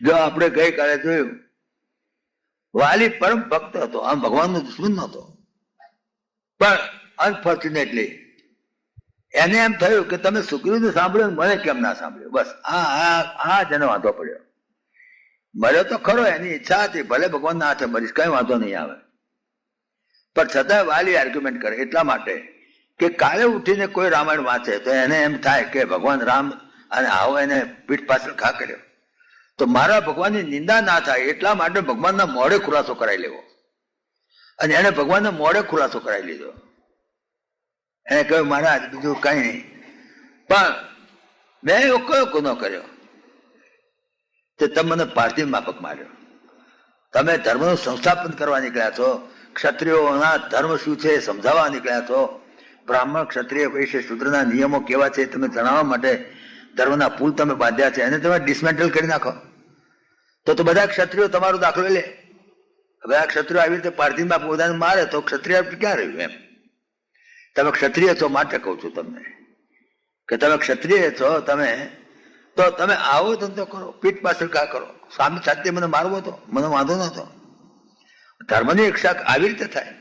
જો આપણે ગઈકાલે જોયું, વાલી પરમ ભક્ત હતો, આમ ભગવાનનો દુશ્મન નહોતો, પણ અનફોર્ચ્યુનેટલી એને એમ થયું કે તમે સુગ્રીવને સાંભળ્યું, મને કેમ ના સાંભળ્યું. બસ આ જેને વાંધો પડ્યો. મર્યો તો ખરો, એની ઈચ્છા હતી, ભલે ભગવાનના હાથે મરીશ, કઈ વાંધો નહીં આવે, પણ છતાં વાલી આર્ગ્યુમેન્ટ કરે એટલા માટે કે કાલે ઉઠીને કોઈ રામાયણ વાંચે તો એને એમ થાય કે ભગવાન રામ અને આવો એને પીઠ પાછળ ઘા કર્યો, તો મારા ભગવાનની નિંદા ના થાય એટલા માટે ભગવાનના મોઢે ખુલાસો કરાવી લેવો. અને એને ભગવાનના મોઢે ખુલાસો કરાવી લીધો. એને કહ્યું મહારાજ બીજું કઈ નહીં, પણ મેં એવો કયો ગુનો કર્યો તે તમે મને પાર્થિવ માફક માર્યો. તમે ધર્મનું સંસ્થાપન કરવા નીકળ્યા છો, ક્ષત્રિયોના ધર્મ શું છે સમજાવવા નીકળ્યા છો, બ્રાહ્મણ ક્ષત્રિય વૈશ્ય શૂદ્રના નિયમો કેવા છે તમે જણાવવા માટે ધર્મના પુલ તમે બાંધ્યા છે, એને તમે ડિસમેન્ટલ કરી નાખો તો બધા ક્ષત્રિયો તમારો દાખલો લે. હવે આ ક્ષત્રિયો આવી રીતે પાર્થિવમાં પોતાને મારે તો ક્ષત્રિય ક્યાં રહ્યું? એમ તમે ક્ષત્રિય છો માટે કહું છું તમને કે તમે ક્ષત્રિય છો, તમે આવો ધંધો કરો, પીઠ પાછળ કા કરો, સામે સાથે મને મારવો હતો, મને વાંધો નતો. ધર્મની રક્ષા આવી રીતે થાય.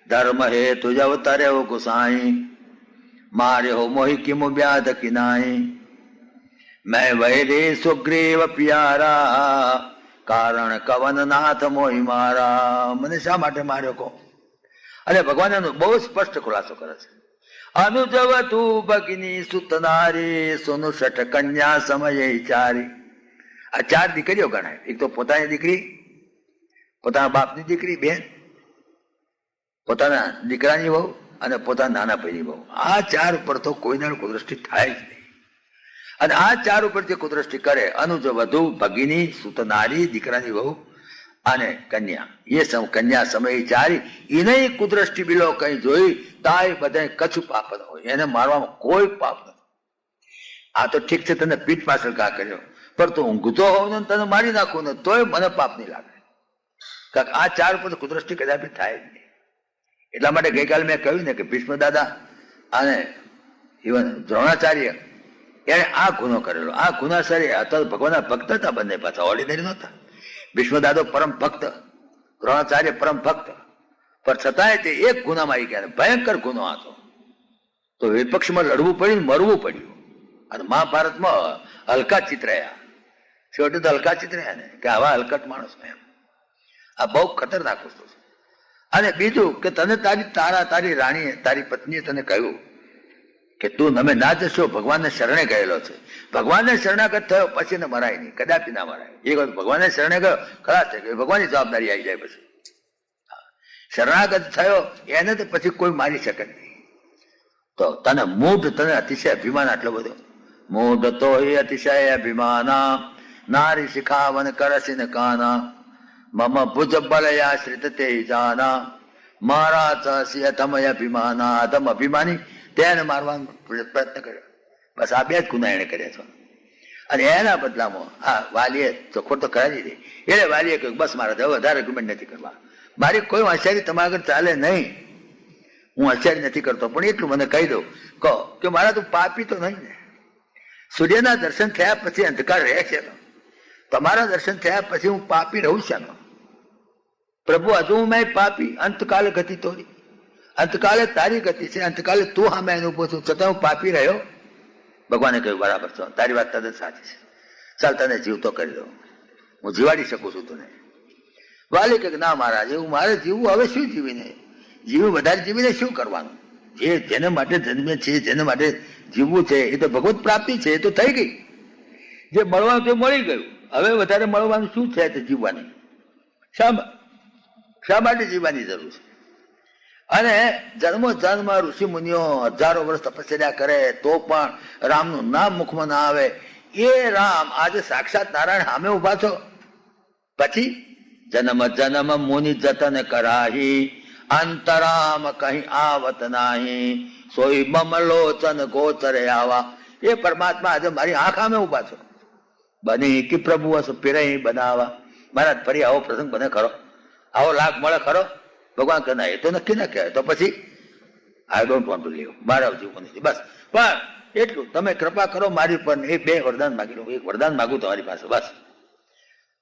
ધર્મ હે તુજ અવતારે હો ગુસાઈ, મારે હો મોહી કિમો બ્યાધ કિનાઈ, મેં વૈરે સુગ્રીવ પિયારા, કારણ કવન નાથ મોહી મારા. મને શા માટે માર્યો કહો? અને ભગવાન એનો બહુ સ્પષ્ટ ખુલાસો કરે છે. અનુજવ તું ભગિની સુતનારી, સોનુ શઠ કન્યા સમય ચારી. આ ચાર દીકરીઓ ગણાય. એક તો પોતાની દીકરી, પોતાના બાપની દીકરી બેન, પોતાના દીકરાની વહુ અને પોતાના નાના ભાઈની વહુ. આ ચાર ઉપર તો કોઈના કુદૃષ્ટિ થાય જ નહીં. અને આ ચાર ઉપર જે કુદૃષ્ટિ કરે, અનુજ વધુ ભગિની સુતનારી, દીકરાની વહુ અને કન્યા, એ કન્યા સમય ચારી, એને કુદૃષ્ટિ બિલો કઈ જોઈ તાય બધા કચ્છ પાપ ન હોય. એને મારવામાં કોઈ પાપ નથી. આ તો ઠીક છે તને પીઠ પાછળ ઘા કર્યો, પણ તું ઊંઘતો હોવ ને તને મારી નાખું ને તોય મને પાપ નહીં લાગે. કારણ આ ચાર ઉપર કુદૃષ્ટિ કદાપી થાય જ નહીં. એટલા માટે ગઈકાલે મેં કહ્યું ને કે ભીષ્મ દાદા અને ઇવન દ્રોણાચાર્ય એને આ ગુનો કરેલો. આ ગુનાચાર્ય હતા ભગવાનના ભક્ત હતા, બંને પાછા ઓર્ડિનરી નહોતા. ભીષ્મ દાદો પરમ ભક્ત, દ્રોણાચાર્ય પરમ ભક્ત, પણ છતાંય તે એક ગુનામાં આવી ગયા. ભયંકર ગુનો હતો. તો વિપક્ષમાં લડવું પડ્યું, મરવું પડ્યું. અને મહાભારતમાં હલકા ચિતરાયા, છેવટે તો હલકા ચિતરાયા ને કે આવા હલકટ માણસ એમ. આ બહુ ખતરનાક વસ્તુ છે. અને બીજું કે તને તારી રાણીએ, તારી પત્નીએ તને કહ્યું કે તું તમે ના જશો, ભગવાનને શરણે ગયેલો છે. ભગવાનને શરણાગત થયો પછી ને મરાય નહીં, કદાપી ના મરાય. એક વખત ભગવાનને શરણે ગયો ખલાસ થઈ ગયો, ભગવાનની જવાબદારી આવી જાય. પછી શરણાગત થયો એને તો પછી કોઈ મારી શકે નહીં. તો તને મૂઢ, તને અતિશય અભિમાન આટલો બધો. મૂઢ તો એ અતિશય અભિમાના, નારી શિખાવન કરસિન કાના, મમ ભુજ બલયાશ્રિત તે જાના, મારા સિંહ તમય અભિમાના. અધમ અભિમાની તેને મારવાનો પ્રયત્ન કર્યો. બસ આ બે જ ગુના એને કર્યા છે. અને એના બદલામાં આ વાલીએ ચોખવટ તો કરાવી દીધી. એટલે વાલીએ કહ્યું બસ મારા વધારે આર્ગ્યુમેન્ટ નથી કરવા, મારી કોઈ હોશિયારી તમારા આગળ ચાલે નહીં, હું હોશિયારી નથી કરતો, પણ એટલું મને કહી દઉં કહો કે મારા તું પાપી તો નહીં ને. સૂર્યના દર્શન થયા પછી અંધકાર રહે છે, તમારા દર્શન થયા પછી હું પાપી રહું છું. પ્રભુ હજુ મેં પાપી, અંતકાલે ગતિ તોડી. અંતકાલે તારી ગતિ છે, અંતકાલે તું સામે એને ઉભો છું, છતાં હું પાપી રહ્યો. ભગવાને કહ્યું બરાબર છો, તારી વાત તદ્દન સાચી છે, ચાલ તને જીવતો કરી દઉં, હું જીવાડી શકું છું તને. વાલી કે ના મહારાજ, એવું મારે જીવવું, હવે શું જીવીને જીવું, વધારે જીવીને શું કરવાનું? જેને માટે જન્મે છે, જેને માટે જીવવું છે એ તો ભગવત પ્રાપ્તિ છે, એ તો થઈ ગઈ. જે મળવાનું તે મળી ગયું, હવે વધારે મળવાનું શું છે તે જીવવાની? શા માટે જીવવાની જરૂર છે? અને જન્મો જન્મ ઋષિ મુનિઓ હજારો વર્ષ તપસ્યા કરે તો પણ રામનું નામ મુખમાં ના આવે. એ રામ આજે સાક્ષાત નારાયણ સામે ઉભા છો. પછી જન્મ જન્મ મુનિ જતન કરાહી, અંતરામ કહી આવત નાહી, સોઈ બમલોચન ગોચરે આવા. એ પરમાત્મા આજે મારી આંખ સામે ઉભા છો. બની કે પ્રભુ હસ પીરાઈ બનાવા. મહારાજ ફરી આવો પ્રસંગ બને ખરો, આવો લાભ મળે ખરો? ભગવાન કે ના, એ તો નક્કી ના કહેવાય. તો પછી I don't want to live, મારા જીવન નથી. બસ પણ એટલું તમે કૃપા કરો મારી પર. એ બે વરદાન માગી લો, એક વરદાન માગું તમારી પાસે, બસ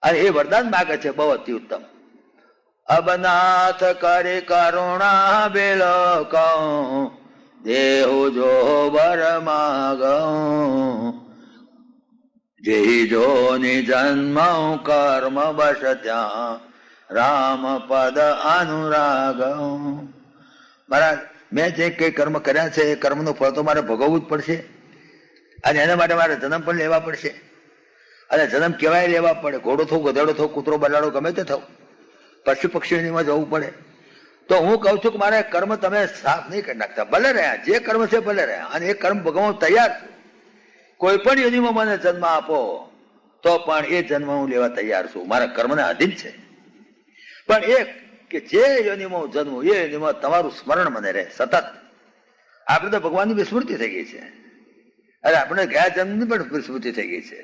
અને એ વરદાન માગે છે બહુ અતિ ઉત્તમ. અબનાથ કરે કરુણા બેલ કહું દેહુ જો બર માગ જેહી જો ની જન્મ કર્મ બસ ત્યાં રામ પદ અનુરાગ. મારા મેં જે કઈ કર્મ કર્યા છે એ કર્મનું ફળ તો મારે ભોગવવું જ પડશે અને એના માટે મારે જન્મ પણ લેવા પડશે. અને જન્મ કેવાય લેવા પડે, ઘોડો થવું, ગધેડો થવું, કૂતરો બલાડો ગમે તે થવું, પશુ પક્ષીઓમાં જવું પડે. તો હું કહું છું કે મારે કર્મ તમે સાફ નહીં કરી નાખતા, ભલે રહ્યા જે કર્મ છે ભલે રહ્યા, અને એ કર્મ ભોગવવા તૈયાર છું. કોઈ પણ યોનિમાં મને જન્મ આપો તો પણ એ જન્મ હું લેવા તૈયાર છું, મારા કર્મને અધીન છે. પણ એક કે જે યોનિમાં હું જન્મું એ યોનિમાં તમારું સ્મરણ મને રહે સતત. આપણે તો ભગવાનની વિસ્મૃતિ થઈ ગઈ છે, અરે આપણે ગયા જન્મની પણ વિસ્મૃતિ થઈ ગઈ છે,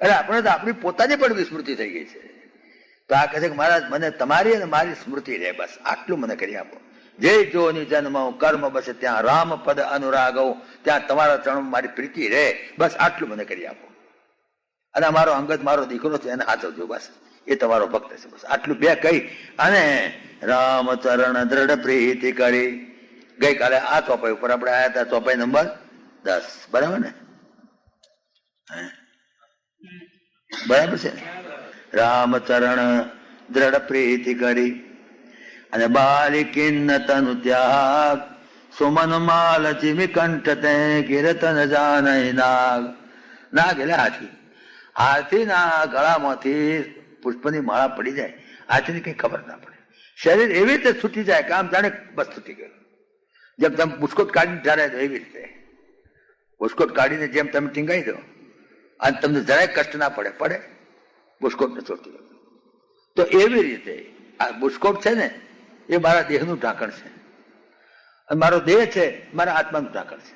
અરે આપણે તો આપણી પોતાની પણ વિસ્મૃતિ થઈ ગઈ છે. તો આ કહે છે કે મહારાજ મને તમારી અને મારી સ્મૃતિ રહે, બસ આટલું મને કરી આપો. જે જોની જન્મ કર્મ બસે ત્યાં રામ પદ અનુરાગ, ત્યાં તમારા ચરણમાં મારી પ્રીતિ રહે, બસ આટલું મને કરી આપો. અને અમારો અંગત મારો દીકરો છે એને હાચવજો, બસ એ તમારો ભક્ત છે, બસ આટલું બે કહી અને રામ ચરણ દ્રઢ પ્રીતિ કરી. ગઈકાલે આ ચોપાઈ ઉપર આપણે આવ્યા હતા, ચોપાઈ નંબર 10, બરાબર ને? બરાબર છે. રામચરણ દ્રઢ પ્રીતિ કરી અને બાલિકિન્ન તનુ ત્યાગ સુમન માલ ચિમી કંઠ તે કીર્તન જાનય નાગ. નાગ એટલે હાથી. હાથીના ગળામાંથી પુષ્પની માળા પડી જાય, હાથીને કઈ ખબર ના પડે, શરીર એવી રીતે છૂટી જાય કે આમ જાણે બસ છૂટી ગયું. જેમ તમે બુસ્કોટ કાઢીને જરાય દો એવી રીતે, બુસ્કોટ કાઢીને જેમ તમે ટીંગાઈ દો અને તમને જરાય કષ્ટ ના પડે, પડે બુસ્કોટને ચોટી ગયો. તો એવી રીતે આ બુસ્કોટ છે ને એ મારા દેહનું ઢાંકણ છે, અને મારો દેહ છે મારા આત્માનું ઢાંકણ છે.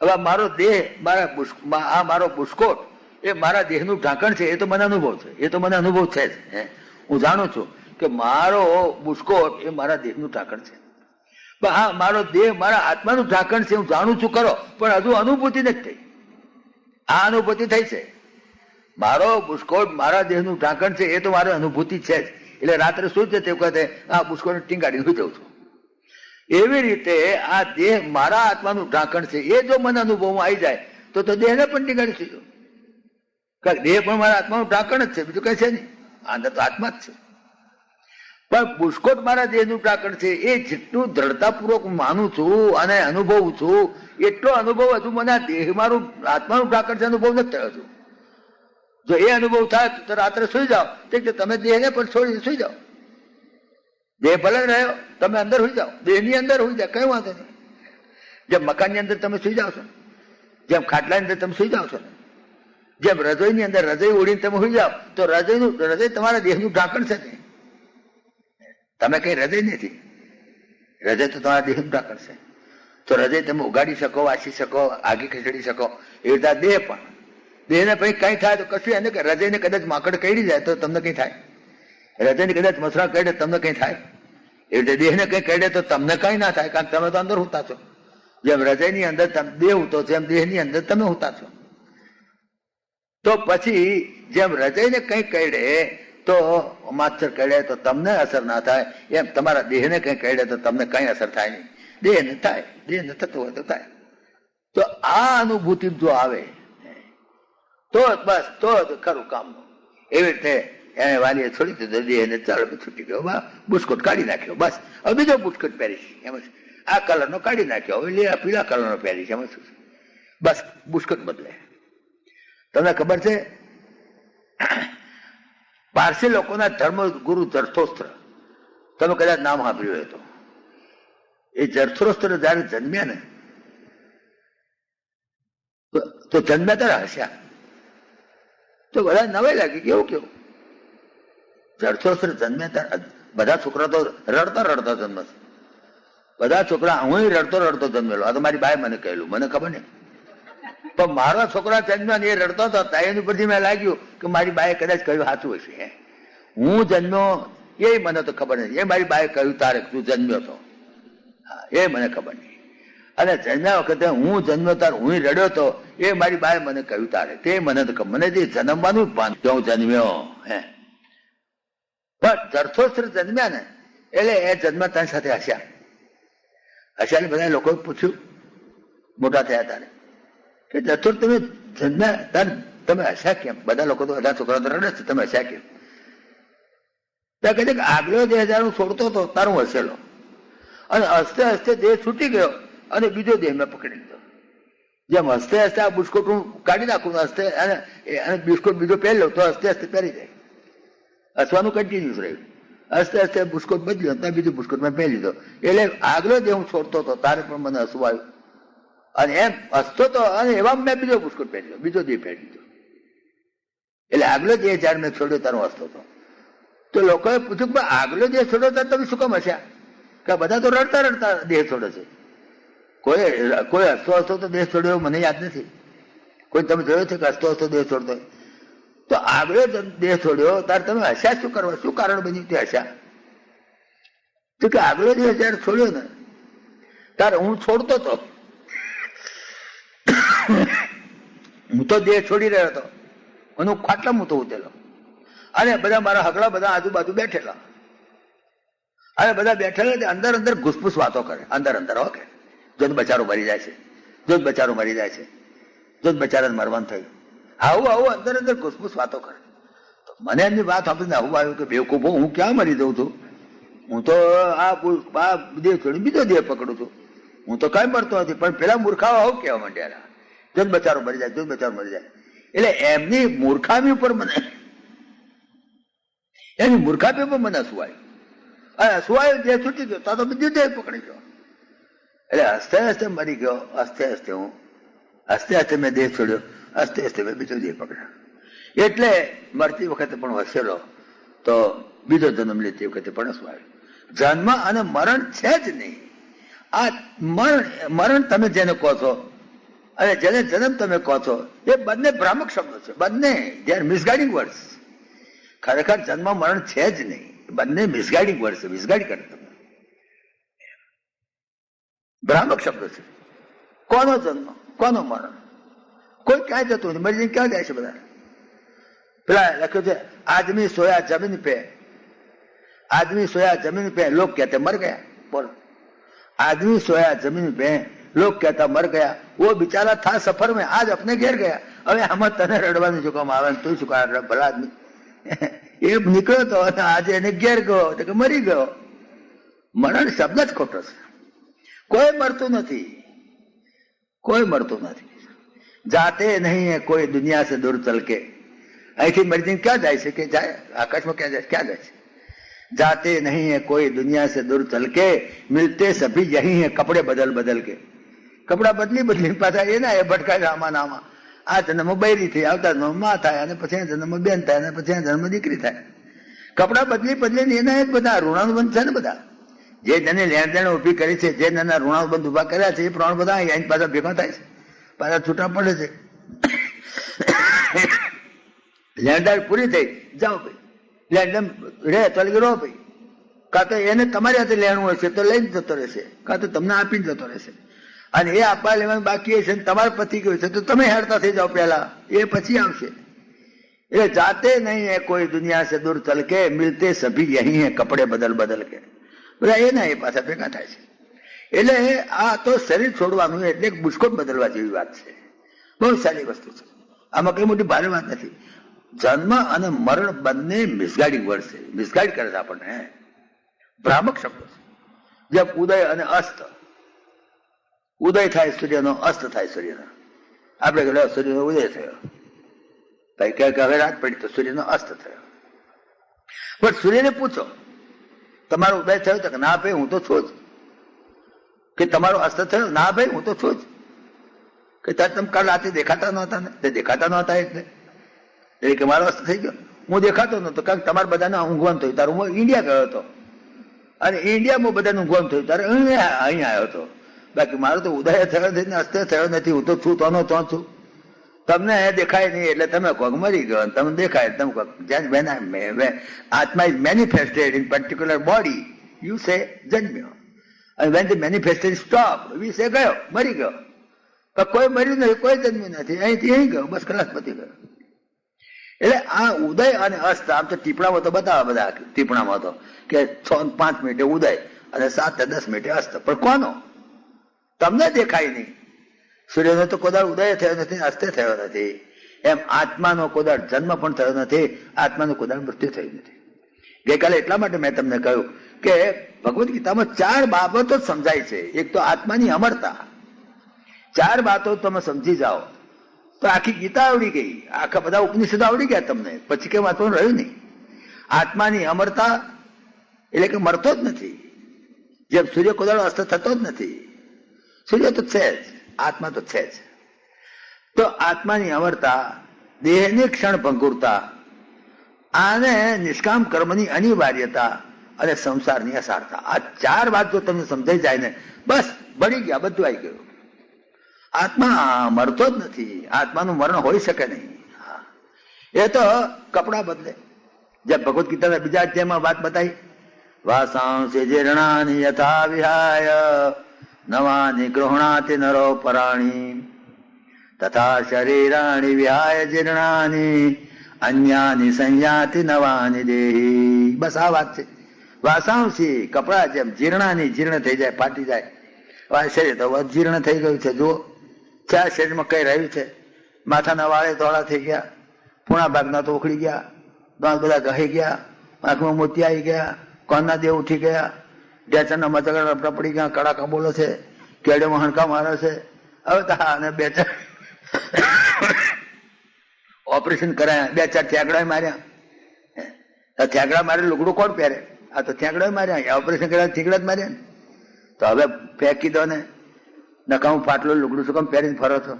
હવે મારો દેહ આ મારો બુસ્કોટ એ મારા દેહનું ઢાંકણ છે, એ તો મને અનુભવ છે, એ તો મને અનુભવ છે જ. હું જાણું છું કે મારો બુસ્કોટ એ મારા દેહનું ઢાંકણ છે. હા, મારો દેહ મારા આત્માનું ઢાંકણ છે, હું જાણું છું ખરો, પણ હજુ અનુભૂતિ નથી થઈ. આ અનુભૂતિ થઈ છે. મારો બુસ્કોટ મારા દેહનું ઢાંકણ છે, એ તો મારી અનુભૂતિ છે જ. એટલે રાત્રે શું છે તે વખતે આ બુસ્કોટ ટીંગાડીને સુઈ જાઉં છું. એવી રીતે આ દેહ મારા આત્માનું ઢાંકણ છે, એ જો મને અનુભવમાં આવી જાય તો દેહને પણ ટીંગાડી સુઈ જાઉં. કારણ દેહ પણ મારા આત્માનું ઢાંકણ જ છે, બીજું કઈ છે નહીં, અંદર તો આત્મા જ છે. પણ બુસ્કોટ મારા દેહનું ઢાંકણ છે, એ જેટલું દ્રઢતાપૂર્વક માનું છું અને અનુભવું છું એટલો અનુભવ હજુ મને આ દેહ મારું આત્માનું ઢાંકણ છે અનુભવ નથી થયો હજુ. જો એ અનુભવ થાય તો રાત્રે સુઈ જાઓ, તમે દેહને પણ છોડી સુઈ જાઓ. દેહ ભલે રહ્યો, તમે અંદર સુઈ જાઓ, દેહની અંદર સુઈ જાઓ, કઈ વાંધો નહીં. જેમ મકાનની અંદર તમે સુઈ જાઓ છો, જેમ ખાટલાની અંદર તમે સુઈ જાઓ છો, જેમ રજોઈની અંદર રજોઈ ઓળીને તમે સુઈ જાઓ, તો હૃદય તમારા દેહનું ઢાંકણ છે ને. તમે કઈ હૃદય નથી, હૃદય તો તમારા દેહનું ઢાંકણ છે. તો હૃદય તમે ઉગાડી શકો, વાસી શકો, આગી ખસેડી શકો, એ રીતે દેહ પણ. દેહને પછી કઈ થાય તો કશું એને કે હૃદયને કદાચ માકડ કરી જાય તો તમને કઈ થાય, હૃદયને કદાચ મસરા કરડે તમને કઈ થાય, એ રીતે દેહને કઈ કરડે તો તમને કઈ ના થાય, કારણ કે તમે તો અંદર હોતા છો. જેમ હૃદયની અંદર દેહ હોતો છે એમ દેહની અંદર તમે હોતા છો. તો પછી જેમ હૃદયને કઈ કરડે તો માછર કરડે તો તમને અસર ના થાય, એમ તમારા દેહને કઈ કરડે તો તમને કઈ અસર થાય નહીં. દેહને થાય, દેહને થતું હોય તો થાય. તો આ અનુભૂતિ જો આવે તો બસ તો ખરું કામનું. એવી રીતે એને વાલીએ છોડી દીધો, દેહને ચાલો છૂટી ગયો, બુસ્કોટ કાઢી નાખ્યો, બસ હવે બીજો બુસ્કોટ પહેરીશ, એમ આ કલરનો કાઢી નાખ્યો, હવે લીલા પીળા કલરનો પહેરીશ, એમ શું બસ બુસ્કોટ બદલે. તમને ખબર છે પારસી લોકોના ધર્મ ગુરુ જરથોસ્ત્ર, તમે કદાચ નામ સાંભળ્યું હોય તો, એ જરથોસ્ત્ર જયારે જન્મ્યા ને તો જન્મ્યા ત્યારે હસ્યા, તો બધા નવાઈ લાગી કેવું કેવું. જરથોસ્ત્ર જન્મ્યા ત્યારે બધા છોકરા તો રડતા રડતા જન્મ છે, બધા છોકરા, હું રડતો જન્મેલો, આ તો મારી બાએ મને કહેલું, મને ખબર નહીં. પણ મારા છોકરા જન્મ્યા ને એ રડતો હતા, એની પરથી મેં લાગ્યું કે મારી બાએ કદાચ કહ્યું સાચું હશે. હું જન્મ્યો એ મને તો ખબર નથી, એ મારી બાએ કહ્યું તારે તું જન્મ્યો હતો, હા એ મને ખબર નહીં. અને જન્મ્યા વખતે હું જન્મ્યો તાર હું રડ્યો હતો, એ મારી બાએ મને કહ્યું તારે, તે મને તો મને જે જન્મવાનું ભાન કે હું જન્મ્યો. હે પણ જરથોસ્ત્ર જન્મ્યા ને એટલે એ જન્મ તારી સાથે હસ્યા. હસ્યા બધા લોકોએ પૂછ્યું મોટા થયા તારે કે જરથોસ્ત્ર તમે જન્મ્યા તારે તમે હસ્યા કેમ? બધા લોકો તો બધા છોકરા તો રડે છે, તમે હસ્યા કેમ? ત્યાં કહે છે કે આગલો 2000 હું છોડતો હતો તારું હસેલો, અને હસતે હસતે દેહ છૂટી ગયો અને બીજો દેહ મેં પકડી લીધો. જેમ હસતે હસતે આ બિસ્કુટ હું કાઢી નાખું હસતે અને બિસ્કુટ બીજો પહેરી લઉં તો હસતે હસતે પહેરી જાય. હસવાનું કન્ટિન્યુઅસ રહ્યું. હસતે હસતે બિસ્કુટ બદલ્યો ત્યાં બીજું બિસ્કુટ મેં પહેરી લીધો. એટલે આગલો દેહ હું છોડતો હતો તારે પણ મને હસવું આવ્યું, અને એમ હસતો હતો અને એવા મેં બીજો બિસ્કુટ પહેરી લીધો, બીજો દેહ પહેરી લીધો. એટલે આગલો દેહ જયારે મેં છોડ્યો તારો હસતો હતો. તો લોકોએ પૂછ્યું કે આગલો દેહ છોડ્યો ત્યારે તમે શું કામ હસ્યા? કે બધા તો રડતા રડતા દેહ છોડે છે. કોઈ હસતો હસતો તો દેહ છોડ્યો મને યાદ નથી. કોઈ તમે જોયો છે કે હસતો હસતો દેહ છોડતો? તો આગળ દેહ છોડ્યો તારે તમે હસ્યા શું કરવા? શું કારણ બન્યું તે હસ્યા? તો કે આગલો દેહ જયારે છોડ્યો ને ત્યારે હું છોડતો હતો, હું તો દેહ છોડી રહ્યો હતો અને હું ખાટલામાં હું તો ઉતેલો, અને બધા મારા હગડા બધા આજુબાજુ બેઠેલા, અને બધા બેઠેલા અંદર અંદર ઘૂસપૂસ વાતો કરે, અંદર અંદર ઓકે જો બચારો મરી જાય છે, જો બચારો મરી જાય છે, જો બચારાને મરવાનું થયું, આવું આવું અંદર અંદર ઘૂસપૂસ વાતો કરે. તો મને એમની વાત સાંભળીને આવું આવ્યું કે બેવકૂફો હું ક્યાં મરી જઉં છું? હું તો આ દેહ છોડી બીજો દેહ પકડું છું, હું તો કઈ મરતો નથી. પણ પેલા મૂર્ખાઓ આવું કહેવા માંડ્યા, જો બચારો મરી જાય, જો બચારો મરી જાય. એટલે એમની મૂર્ખામી ઉપર મને એની મૂર્ખામી ઉપર મને હસવું આવ્યું. અને હસવું આવ્યું દેહ છૂટી ગયો તો બીજો દેહ પકડી ગયો. એટલે હસતે હસતે મરી ગયો, હસતે હસતે હું હસતે હસતે મેં દેહ છોડ્યો, હસતે હસતે મેં બીજો દેહ પકડ્યો. એટલે મરતી વખતે પણ હસેલો તો બીજો જન્મ લેતી વખતે પણ હસવું આવ્યું. જન્મ અને મરણ છે જ નહીં. આ મરણ તમે જેને કહો છો અને જેને જન્મ તમે કહો છો એ બંને ભ્રામક શબ્દો છે, બંને દે આર મિસગાઇડિંગ વર્ડ્સ. ખરેખર જન્મ મરણ છે જ નહીં, બંને મિસગાઇડિંગ વર્ડ છે, મિસગાઇડ કરે તમે, ભ્રામક શબ્દો છે. કોનો જન્મ કોનો મરણ? કોઈ ક્યાં જતું નથી, મરી જઈને ક્યાં જાય છે બધા? પેલા લખ્યું છે આદમી સોયા જમીન પે, आदमी सोया जमीन पे लोग कहते मर गया. बोलो, आदमी सोया जमीन पे लोग कहता मर गया. वो बेचारा था सफर में, आज अपने घेर गया. હવે આમાં તને રડવાનું શું કામ આવે? તું શું કારણ ભલા આદમી એ નીકળ્યો તો આજે એને ઘેર ગયો તો કે મરી ગયો. મરણ શબ્દ જ ખોટો છે. કોઈ મરતું નથી, કોઈ મરતું નથી. જાતે નહીં હે કોઈ દુનિયા સે દૂર ચલ કે. અહીંથી મરી જઈને ક્યાં જાય છે? કે જાય આકાશમાં ક્યાં જાય? ક્યાં જાય છે? जाते नहीं है कोई दुनिया से दूर चल के, मिलते सभी यही है कपड़े बदल बदल के. કપડા બદલી બદલી પાછા એના એ ભટકાય આમાં આમાં. આ જન્મ બૈરી થઈ, આવતા જન્મ માં થાય, અને પછી જન્મ બેન થાય, અને પછી જન્મ દીકરી થાય. કપડા બદલી બદલીને એના એ બધા ઋણાનુબંધ છે ને. બધા જે જેને લેણ દેણ ઉભી કરી છે, જે નાના ઋણાનુબંધ ઉભા કર્યા છે, એ પ્રમાણ બધા અહીં પાછા ભેગા થાય છે, પાછા છૂટા પડે છે. લેણદાર પૂરી થઈ, જાઓ ભાઈ લેણદમ રે તો રહો ભાઈ. કાં તો એને તમારી હાથે લેણું હશે તો લઈને જતો રહેશે, કાં તો તમને આપીને જતો રહેશે. અને એ આપવા લેવાનું બાકી હશે, તમારે પતિ ગયું છે તો તમે હેરતા થઈ જાઓ પહેલા, એ પછી આવશે. એટલે જાતે નહીં હે કોઈ દુનિયા સે દૂર ચલ કે, મિલતે સભી યહી હે કપડે બદલ બદલ કે. બધા એના એ પાછા ભેગા થાય છે. એટલે આ તો શરીર છોડવાનું એટલે બુસ્કોટ બદલવા જેવી વાત છે. બહુ સારી વસ્તુ છે, આમાં કઈ મોટી ભારે વાત નથી. જન્મ અને મરણ બંને મિસગાઇડિંગ વર્ડ છે, મિસગાઇડ કરે છે આપણને, ભ્રામક શબ્દો છે. જેમ ઉદય અને અસ્ત, ઉદય થાય સૂર્યનો, અસ્ત થાય સૂર્યનો. આપણે કહ્યું સૂર્યનો ઉદય થયો, ભાઈ કે હવે રાત પડી તો સૂર્યનો અસ્ત થયો. પણ સૂર્યને પૂછો તમારો ઉદય થયો તો ના ભાઈ હું તો છું જ. કે તમારો અસ્ત થયો? ના ભાઈ હું તો છું જ. કે ત્યારે તમે કાલ રાતે દેખાતા નહોતા ને? તે દેખાતા નહોતા એટલે કે મારો અસ્ત થઈ ગયો. હું દેખાતો નતો કારણ કે તમારે બધાને ઊંઘવાનું થયું. તારું હું ઇન્ડિયા ગયો હતો અને ઇન્ડિયામાં બધાને ઊંઘવાનું થયું, તારે અહીં આવ્યો હતો. બાકી મારો તો ઉદય થયો નથી, અસ્ત થયો નથી. હું તો છું તોનો તો છું. તમને દેખાય નહીં એટલે તમે કહો મરી ગયો, તમને દેખાય તમે કહો. આત્મા is manifested in particular body, you say જન્મ્યો. અને when the manifested stop, we say ગયો, મરી ગયો. પણ કોઈ મર્યું નથી, કોઈ જન્મ્યું નથી, અહીંથી અહીં ગયો, બસ ખલાસ પતી ગયો. એટલે આ ઉદય અને અસ્ત આમ તો ટીપણામાં તો બતાવે બધા ટીપણામાં તો કે 6 ને 5 મિનિટે ઉદય અને 7 ને 10 મિનિટે અસ્ત, પણ કોનો તમને દેખાય નહીં. સૂર્યનો તો કોદાળ ઉદય થયો નથી, અસ્તે થયો નથી. એમ આત્માનો કોદાળ જન્મ પણ થયો નથી, આત્માનો કોદાળ મૃત્યુ થયું નથી. ગઈકાલે એટલા માટે મેં તમને કહ્યું કે ભગવદ્ ગીતામાં 4 બાબતો જ સમજાય છે. એક તો આત્માની અમરતા, 4 બાબતો તમે સમજી જાઓ તો આખી ગીતા આવડી ગઈ, આખા બધા ઉપનિષદો આવડી ગયા તમને, પછી કઈ વાંચવાનું રહ્યું નહીં. આત્માની અમરતા એટલે કે મરતો જ નથી, જેમ સૂર્ય કોદાળો અસ્ત થતો જ નથી. સૂર્ય તો છે જ, આત્મા તો છે જ. તો આત્માની અમરતા, દેહની ક્ષણ ભંગુરતા, આને નિષ્કામ કર્મની અનિવાર્યતા અને સંસારની અસારતા, આ 4 વાત જો તમને સમજાઈ જાય ને બસ બળી ગયા, બધું આવી ગયું. આત્મા મરતો જ નથી, આત્માનું મરણ હોઈ શકે નહીં. એ તો કપડા બદલે. જેમ ભગવદ્ ગીતાના બીજા અધ્યાયમાં વાત બતાવી, વાસાંસી જીર્ણાની યથા વિહાય નવાની ગૃહણાતિ નરો પરાણી તથા શરીરાણી વિહાય જીર્ણાની અન્યાની સંયાતિ નવાની દેહી. બસ આ વાત છે. વાસાંસી કપડા જેમ જીર્ણાની જીર્ણ થઈ જાય, ફાટી જાય. શરીર તો જીર્ણ થઈ ગયું છે. જુઓ ક્યાં શરીરમાં કઈ રહ્યું છે? માથાના વાળે ધોળા થઈ ગયા, પૂણા ભાગના તો ઉખડી ગયા, દાંત બધા ઘહી ગયા, આંખમાં મોતી આવી ગયા, કોનના દેવ ઉઠી ગયા, ઢેચરના મચગડા રપડા પડી ગયા, કડાકા બોલે છે, કેડેમાં હણકા મારે છે. હવે તો હા, અને 2-4 ઓપરેશન કરાયા, 2-4 થેગડા માર્યા. થેગડા મારે લુગડું કોણ પહેરે? આ તો થેગડા માર્યા, ઓપરેશન કર્યા થેગડા જ માર્યા ને. તો હવે ફેંકી દો ને, નકામું ફાટલું લુગડું શું કામ પહેરીને ફરો છો?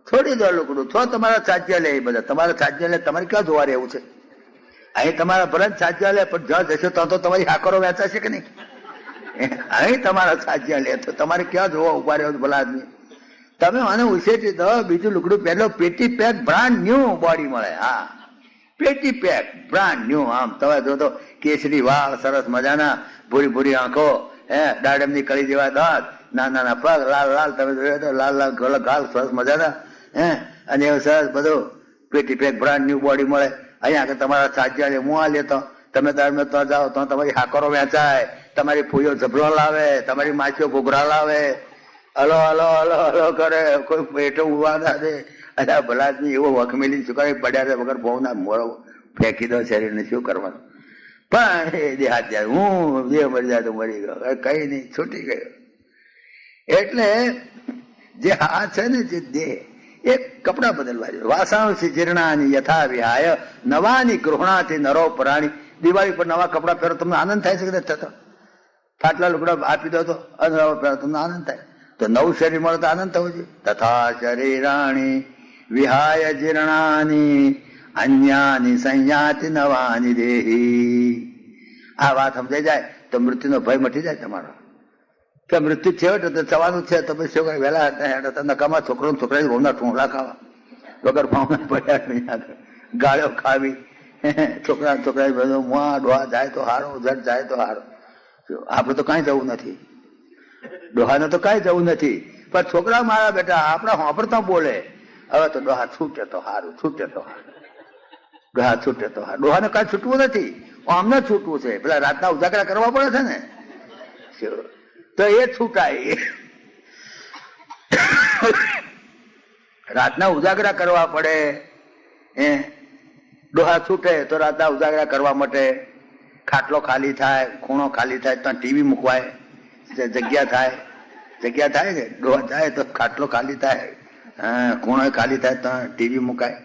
છોડી દો લુગડું. છો તમારા સાજ્ય લે, એ બધા તમારા સાજ્ય લે, તમારે ક્યાં જોવા રહેવું છે? અહીં તમારા ભલે સાજ્ય લે, પણ જ્યાં જશો તો તમારી હાકરો વેચાશે કે નહીં? અહીં તમારા સાજ્ય લે તો તમારે ક્યાં જોવા ઉભા રહ્યો ભલા આદમી? તમે મને ઉછેરી દો, બીજું લુગડું પહેલો, પેટી પેક બ્રાન્ડ ન્યુ બોડી મળે. હા, પેટી પેક બ્રાન્ડ ન્યુ. આમ તમે જો તો કેસરી વાળ, સરસ મજાના, ભૂરી ભૂરી આંખો, દાડમની કળી જેવા દાંત, નાના નાના પગ, લાલ લાલ, તમે જોયો તો લાલ લાલ ગાલ, સરસ મજાના, અને એવું સરસ બધું પેટી પેક બ્રાન્ડ ન્યુ બોડી મળે. અહીંયા આગળ તમારા સાજ્યા લે, મુઆ લેતો, તમે તમે તો જાઓ તો તમારી હાકરો વેચાય, તમારી ફૂયો ઝબલો લાવે, તમારી માછીઓ ઘૂઘરા લાવે, હલો હલો હલો હલો કરે, કોઈ પેટો ઉવા ના દે. અરે ભલા જ એવો વખમેલી શું કરે, પડ્યા વગર બહુ ના મોડો ફેંકી દો શરીરને, શું કરવાનું? પણ એ દેહાત જાય, હું જે મરી જાય તો મરી ગયો, કઈ નહીં, છૂટી ગયો. એટલે જે આ છે ને, જે દેહ એ કપડા બદલવા જોઈએ. વાસાંસી જીર્ણાની યથા વિહાય નવાની ગૃહણાથી નરો પરાણી. દિવાળી પર નવા કપડા પહેરો, તમને આનંદ થાય છે કે નથી થતો? ફાટલા લુગડા આપી દો તો નવા પહેરો, તમને આનંદ થાય. તો નવું શરીર મળે તો આનંદ થવો જોઈએ. તથા શરીરાણી વિહાય જીર્ણાની અન્યાની સંયાતિ નવાની દેહી. આ વાત સમજાઈ જાય તો મૃત્યુનો ભય મટી જાય તમારો. કે મૃત્યુ છેવટે તો થવાનું છે, તો પછી શું વહેલા નકામા છોકરો છોકરા ઘઉંના ઠોંગલા ખાવા, વગર ભાવના પડ્યા, ગાળો ખાવી, છોકરા છોકરા બધું મુઆ ડોહા જાય તો હારો, જટ જાય તો હારો. આપણે તો કાંઈ જવું નથી, ડોહાને તો કાંઈ જવું નથી, પણ છોકરા મારા બેટા આપણા હોંભરતા બોલે, હવે તો ડોહા છૂટે તો હારું, છૂટે તો હારું, ડોહા છૂટે તો હારું. ડોહાને કાંઈ છૂટવું નથી, અમને છૂટવું છે. પેલા રાતના ઉજાગરા કરવા પડે છે ને, તો એ છૂટાય. રાતના ઉજાગરા કરવા પડે, ડોહા છૂટે તો રાતના ઉજાગરા કરવા માટે ખાટલો ખાલી થાય, ખૂણો ખાલી થાય, ત્યાં ટીવી મૂકવાય, જગ્યા થાય ને. ડોહા જાય તો ખાટલો ખાલી થાય, ખૂણો ખાલી થાય, ત્યાં ટીવી મુકાય,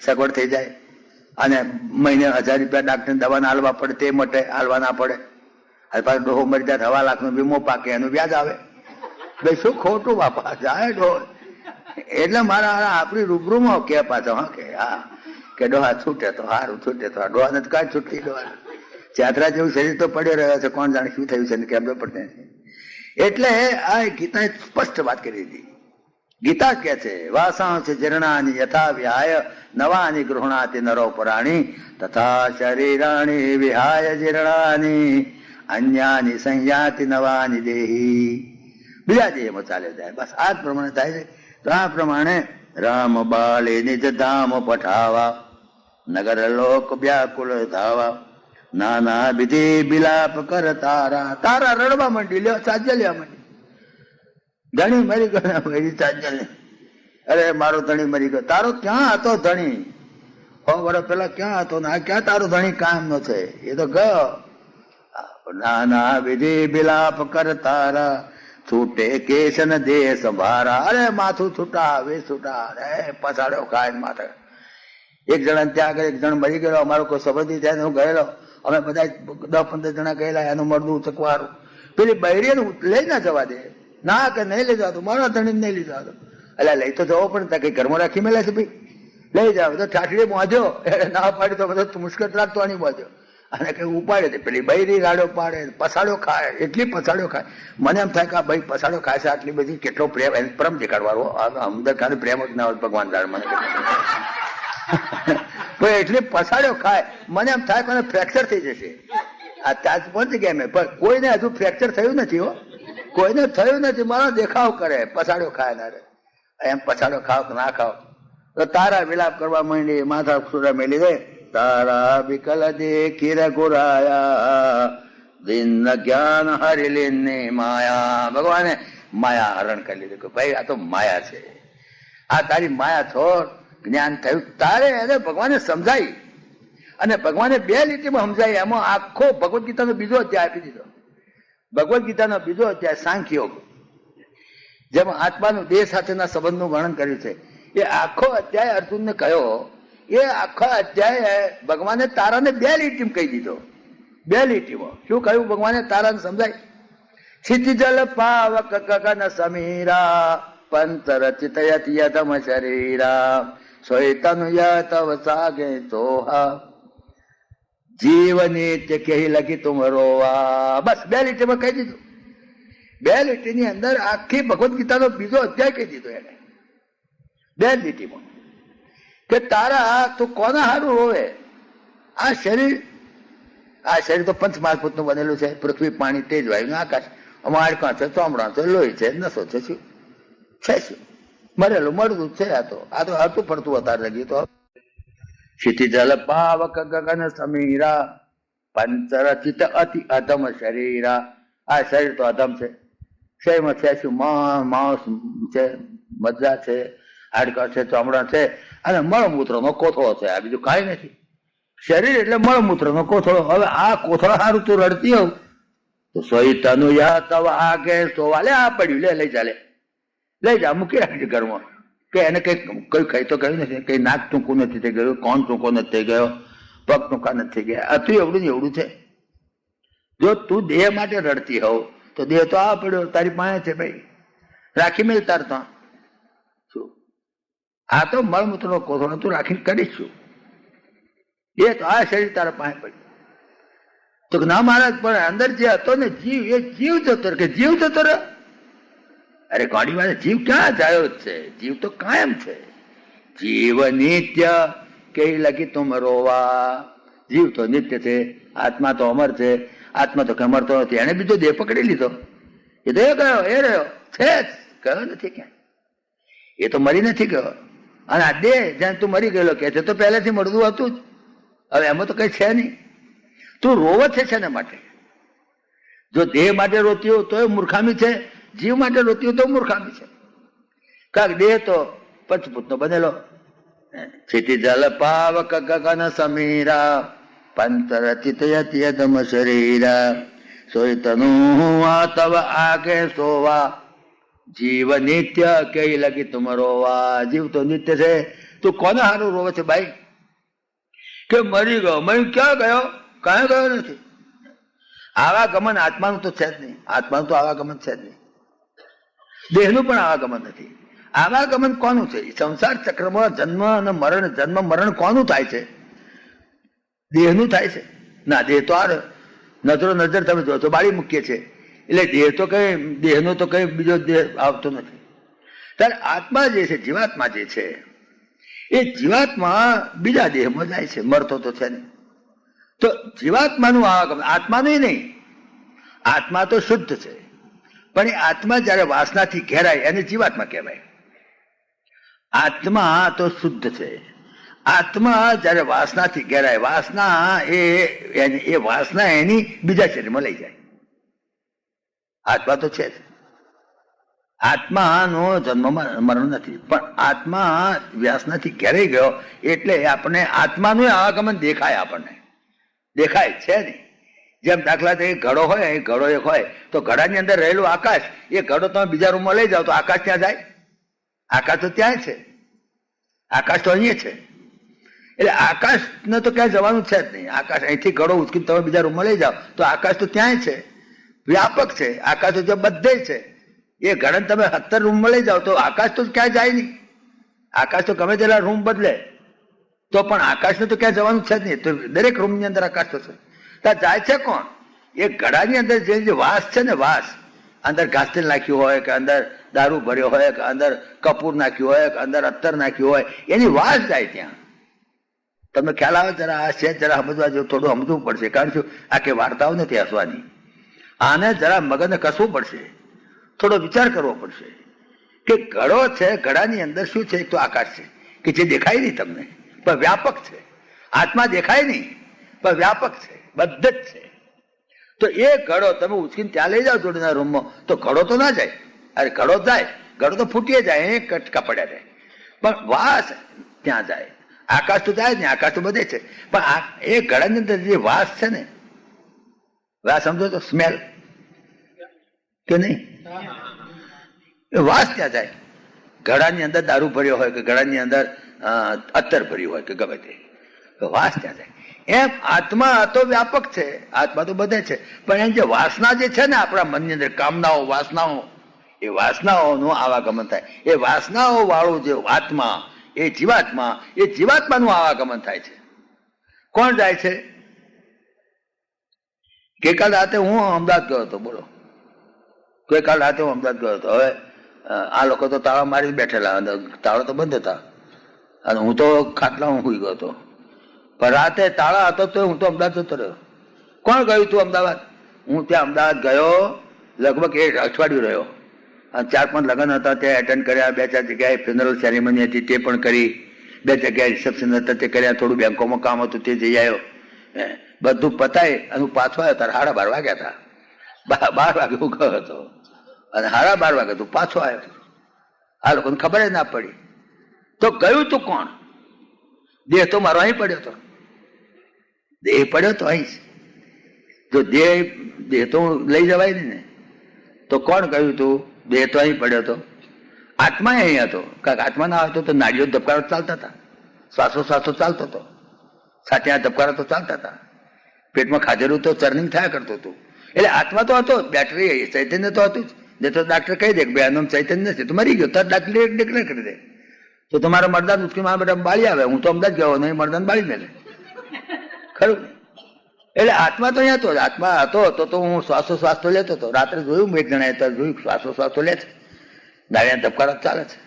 સગવડ થઈ જાય. અને મહિને 1000 રૂપિયા ડાક્ટરની દવાને હાલવા પડે, તે માટે હાલવા ના પડે. પાછો ડોહો મરી જાય, 1.5 લાખનો વીમો પાકે, એનું વ્યાજ આવે. ભાઈ શું ખોટું બાપા, જાય ડોહો. એટલે મારા આપણી રૂબરૂમાં કે પાછો કે હા કે ડોહા છૂટે તો સારું, છૂટે તો ડોહાને તો કાંઈ છૂટતી. ડોહા ચાતરા જેવું શરીર તો પડ્યો રહ્યો છે, કોણ જાણે શું થયું છે કેમ પડતે. એટલે આ ગીતાએ સ્પષ્ટ વાત કરી દીધી. ગીતા કે છે વાસાંસી જીર્ણાની યથા વિહાય નવાની ગૃહણાતિ નરો પરાણી તથા શરીરાણી વિહાય જીર્ણાની અન્યાની સંયાતિ નવાની દેહી. બીજા દેહમાં ચાલે જાય. બસ આ જ પ્રમાણે થાય છે. તો આ પ્રમાણે રામ બાળે નિજ ધામ પઠાવા, નગર લોક વ્યાકુલ ધાવા, નાના વિધિ બિલાપ કર તારા. તારા રડવા માંડી, લ્યો ચાંચા લેવા માંડી. ધણી મરી ગયો, મરી ચાંચા લે. અરે મારો ધણી મરી ગયો. તારો ક્યાં હતો ધણી? 100 વર્ષ પેલા ક્યાં હતો ને આ ક્યાં તારો ધણી કામ નો છે? એ તો ગયો. નાના વિધિ બિલાપ કર તારા, છૂટે કેશ ન દે સંભારા. અરે માથું છૂટા વે છૂટા, અરે પછાડ્યો ખાય માથે. એક જણા ત્યાં આગળ એક જણ મરી ગયેલો, અમારો કોઈ સંબંધી થાય હું ગયેલો, અમે બધા 10-15 જણા ગયેલા, એનું મળવું ચકવારું. પેલી બૈરી લઈ ના જવા દે, ના કે નહીં લઈ જવા, મારા ધણી નહીં લઈ જવા. એટલે લઈ તો જવો પણ ત્યાં કઈ ઘરમાં રાખી મેલા છે ભાઈ, લઈ જાવ તો ઠાઠડી બાંધ્યો, ના પાડી તો બધો મુશ્કેલ રાખતો નહીં બાંધ્યો, અને કઈ ઉપાડે. પેલી બૈરી રાડો પાડે, પસાડો ખાય, એટલી પસાડો ખાય. મને એમ થાય કે ભાઈ પસાડો ખાય છે આટલી બધી, કેટલો પ્રેમ, એને પ્રેમ દેખાડવાનો. અમદાર ખાલી પ્રેમ જ ના હોય ભગવાન દાડ મને એટલી પસાડ્યો ખાય. મને એમ થાય કે ફ્રેક્ચર થઈ જશે. આ ચાર્જ પહોંચી ગયા મેં, પણ કોઈને હજુ ફ્રેક્ચર થયું નથી. હો, કોઈને થયું નથી. મારો દેખાવ કરે, પસાડ્યો ખાય ના રે. એમ પસાડો ખાવ કે ના ખાવ તો તારા વિલાપ કરવા માંડી, માથા સુરા મેલી દે. તારા વિકલ દેખી રઘુરાયા, દિન જ્ઞાન હરિલીન માયા. ભગવાને માયા હરણ કરી લીધું કે ભાઈ આ તો માયા છે, આ તારી માયા છોડ. જ્ઞાન થયું તારે, એને ભગવાને સમજાય, અને ભગવાને 2 લીટીમાં સમજાય. એમાં આખો ભગવદ્ ગીતાનો બીજો અધ્યાય આપી દીધો. ભગવદ્ ગીતાનો બીજો અધ્યાય સાંખ્યોગ, જેમાં આત્માનું દેહ સાથેના સંબંધનું વર્ણન કર્યું છે. એ આખો અધ્યાય અર્જુનને કહ્યો. એ આખો અધ્યાય ભગવાને તારાને 2 લીટીમાં કહી દીધો. 2 લીટીમાં શું કહ્યું ભગવાને તારાને સમજાય? क्षितिजल पावक गगन समीरा पंतर चितयत यदम शरीरा सोतनु तव सागे सोहा जीव नित्य कही लगी तुम रोवा. બસ 2 લીટીમાં કહી દીધું. 2 લીટીની અંદર આખી ભગવદ્ ગીતાનો બીજો અધ્યાય કહી દીધો એને 2 લીટીમાં કે તારા તું કોના હારું રોવે? આ શરીર તો પંચમહાભૂતનું બનેલું છે. પૃથ્વી, પાણી, તેજ, વાયુ, આકાશ. આમાં હાડકાં છે, ચોમડા છે, લોહી છે, નસો છે. શું છે? શું મરેલું મળતું છે. આ તો હરતું ફરતું વધારે લગી તો क्षितिजल पावक गगन समीरा पंचरचित अति अधम शरीरा. આ શરીર તો અધમ છે. શરીરમાં છે શું? માંસ છે, મજ્જા છે, હાડકા છે, ચામડા છે, અને મળમૂત્રનો કોથળો છે. આ બીજું કાંઈ નથી. શરીર એટલે મળમૂત્રનો કોથળો. હવે આ કોથળા સારું તું રડતી હોવ તો સોઈ તનુ યા તવ આગે સોવાલે આ પડ્યું, લઈ જા, લઈ જા, મૂકી રાખજે ઘરમાં. કે એને કઈ ખાઈ તો ગયું નથી, કઈ નાક ટૂંકું નથી થઈ ગયું, કોણ ટૂંકો નથી થઈ ગયો, પગ ટૂંકા નથી થઈ ગયા. હતું એવડું ને એવડું છે. જો તું દેહ માટે રડતી હોવ તો દેહ તો આ પડ્યો તારી પાસે છે ભાઈ, રાખી મેલ તાર તો. શું આ તો મળમૂત્રનો કોથળો તું રાખીને કરીશું. એ તો આ શરીર તારા પાસે પડ્યું. તો ના મહારાજ, પણ અંદર જે હતો ને જીવ, એ જીવ જતો કે જીવ જતો રહ્યો? અરે ગાડી વાળે જીવ ક્યાં જાય છે? જીવ તો કાયમ છે. જીવ નિત્ય કઈ લગી તુમ રોવા. જીવ તો નિત્ય છે, આત્મા તો અમર છે. આત્મા તો કમરતો નથી. એને બીજો દેહ પકડી લીધો. એ તો ગયો, એ રહ્યો છે, ગયો નથી ક્યાં. એ તો મરી નથી ગયો. અને આ દેહ જ્યાં તું મરી ગયેલો કે છે તો પહેલેથી મળતું હતું જ. હવે એમાં તો કઈ છે નહીં. તું રોવ છે શેના માટે? જો દેહ માટે રોતી હો તો એ મૂર્ખામી છે, જીવ માટે રોતી હોય તો મૂર્ખામી છે. કારણ દેહ તો પંચભૂતનો બનેલો. क्षितिजल पावक गगन समीरा पंतर चितयति यदम शरीरा सोई तनु तव आगे सोवा जीव नित्य कई लगी तुम रोवा. जीव तो नित्य છે. તું કોને હારું રોવે છે ભાઈ? કે મરી ગયો. મરી ક્યાં ગયો? કાંઈ ગયો નથી. આવાગમન આત્માનું તો છે જ નહીં. આત્માનું તો આવાગમન છે જ નહીં. દેહનું પણ આવાગમન નથી. આવાગમન કોનું છે? સંસાર ચક્રમાં જન્મ અને મરણ, જન્મ મરણ કોનું થાય છે? દેહનું થાય છે ના? દેહ તો આ નજરો નજર તમે જો તો બાળી મૂકીએ છીએ. એટલે દેહ તો કઈ, દેહનો તો કઈ બીજો દેહ આવતો નથી. ત્યારે આત્મા જે છે, જીવાત્મા જે છે, એ જીવાત્મા બીજા દેહમાં જાય છે. મરતો તો છે નહીં. તો જીવાત્માનું આવાગમન, આત્માનું નહીં. આત્મા તો શુદ્ધ છે, પણ એ આત્મા જયારે વાસનાથી ઘેરાય એને જીવાત્મા કહેવાય. આત્મા તો શુદ્ધ છે. આત્મા જયારે વાસનાથી ઘેરાય, વાસના એ વાસના એની બીજા શરીરમાં લઈ જાય. આત્મા તો છે જ, આત્માનો જન્મ મરણ નથી, પણ આત્મા વાસનાથી ઘેરાઈ ગયો એટલે આપણે આત્માનું આવાગમન દેખાય, આપણને દેખાય છે નહીં. જેમ દાખલા તરીકે ઘડો હોય, એ ઘડો એક હોય તો ઘડાની અંદર રહેલું આકાશ, એ ઘડો તમે બીજા રૂમમાં લઈ જાઓ તો આકાશ ત્યાં જાય? આકાશ તો ત્યાં છે, આકાશ તો અહીંયા છે. એટલે આકાશને તો ક્યાંય જવાનું છે જ નહીં. આકાશ અહીંથી ઘડો ઉચકીને તમે બીજા રૂમમાં લઈ જાઓ તો આકાશ તો ત્યાંય છે, વ્યાપક છે. આકાશ તો બધે છે. એ ઘડને તમે 70 રૂમમાં લઈ જાઓ તો આકાશ તો ક્યાંય જાય નહીં. આકાશ તો ગમે તેટલા રૂમ બદલે તો પણ આકાશને તો ક્યાં જવાનું છે જ નહીં. તો દરેક રૂમની અંદર આકાશ તો છે. ત્યાં જાય છે કોણ? એ ઘડાની અંદર જે વાસ છે ને, વાસ અંદર ઘાસ તેલ નાખ્યું હોય કે અંદર દારૂ ભર્યો હોય કે અંદર કપૂર નાખ્યું હોય કે અંદર અત્તર નાખ્યું હોય, એની વાસ જાય ત્યાં. તમને ખ્યાલ આવે? જરા આ છે, જરા સમજવા જેવું થોડું સમજવું પડશે. કારણ શું, આ કે વાર્તાઓ નથી હસવાની. આને જરા મગજને કસવું પડશે, થોડો વિચાર કરવો પડશે કે ઘડો છે, ઘડાની અંદર શું છે? તો આકાશ છે કે જે દેખાય નહીં તમને, પણ વ્યાપક છે. આત્મા દેખાય નહીં પણ વ્યાપક છે, બધે જ છે. તો એ ઘડો તમે ઉચકીને ત્યાં લઈ જાઓ જોડીના રૂમમાં તો ઘડો તો ના જાય. અરે ઘડો જાય, ઘડો તો ફૂટી જાય, એ કટકા પડ્યા જાય, પણ વાસ ત્યાં જાય. આકાશ તો જાય જ નહીં, આકાશ તો બધે છે, પણ એ ઘડાની અંદર જે વાસ છે ને, વાસ સમજો તો સ્મેલ કે નહીં, એ વાસ ત્યાં જાય. ઘડાની અંદર દારૂ ભર્યો હોય કે ઘડાની અંદર અત્તર ભર્યું હોય કે ગમે તે, વાસ ત્યાં જાય. એમ આત્મા તો વ્યાપક છે, આત્મા તો બધે છે, પણ એમ જે વાસના જે છે ને આપણા મનની અંદર, કામનાઓ, વાસનાઓ, એ વાસનાઓનું આવાગમન થાય. એ વાસનાઓ વાળું જે આત્મા, એ જીવાત્માનું આવાગમન થાય છે. કોણ જાય છે? ગઈકાલ રાતે હું અમદાવાદ ગયો હતો. બોલો, ગઈકાલ રાતે હું અમદાવાદ ગયો હતો. હવે આ લોકો તો તાળા મારી બેઠેલા, તાળા તો બંધ હતા અને હું તો ખાટલામાં સુઈ ગયો હતો. પણ રાતે તાળા હતો તો હું તો અમદાવાદ જતો રહ્યો. કોણ ગયું તું અમદાવાદ? હું ત્યાં અમદાવાદ ગયો, લગભગ 1 અઠવાડિયું રહ્યો અને 4-5 લગ્ન હતા ત્યાં એટેન્ડ કર્યા. 2-4 જગ્યાએ ફ્યુનરલ સેરેમની હતી તે પણ કરી. 2 જગ્યાએ રિસેપ્શન હતા તે કર્યા. થોડું બેંકોમાં કામ હતું તે જઈ આવ્યો. બધું પતાય અને હું પાછો આવ્યો ત્યારે 12:30 વાગ્યા હતા. 12 વાગે હું ગયો હતો અને 12:30 વાગે તું પાછો આવ્યો. આ લોકોને ખબર જ ના પડી. તો ગયું તું કોણ? દેહ તો મારો અહીં પડ્યો હતો. દેહ પડ્યો તો અહીં. જો દેહ તો લઈ જવાય ને, તો કોણ કહ્યું તું? દેહ તો અહીં પડ્યો હતો, આત્મા અહીં હતો. કારણ આત્મા ના હતો તો નાડીઓ ધબકારો ચાલતા હતા, શ્વાસો ચાલતો હતો, સાથે આ ધબકારા તો ચાલતા હતા, પેટમાં ખાધેલું તો ચર્નિંગ થયા કરતું હતું. એટલે આત્મા તો હતો, બેટરી ચૈતન્ય તો હતું જ. જે તો ડાક્ટર કહી દે કે ભાઈ આનું ચૈતન્ય નથી તો મરી ગયો, તરત ડાક્ટર ડિક્લેર કરી દે. તો તમારા મરદાન ઉચકી મારા બેટા બાળી આવે. હું તો અમદાવાદ ગયો નહીં, મરદાન બાળી મેલે, ખરું. એટલે આત્મા તો અહીંયા હતો, આત્મા હતો તો હું શ્વાસ તો લેતો હતો. રાત્રે જોયું મેં એક જણાએ તો જોયું શ્વાસ તો લે છે, દાળિયા ધબકારા ચાલે છે,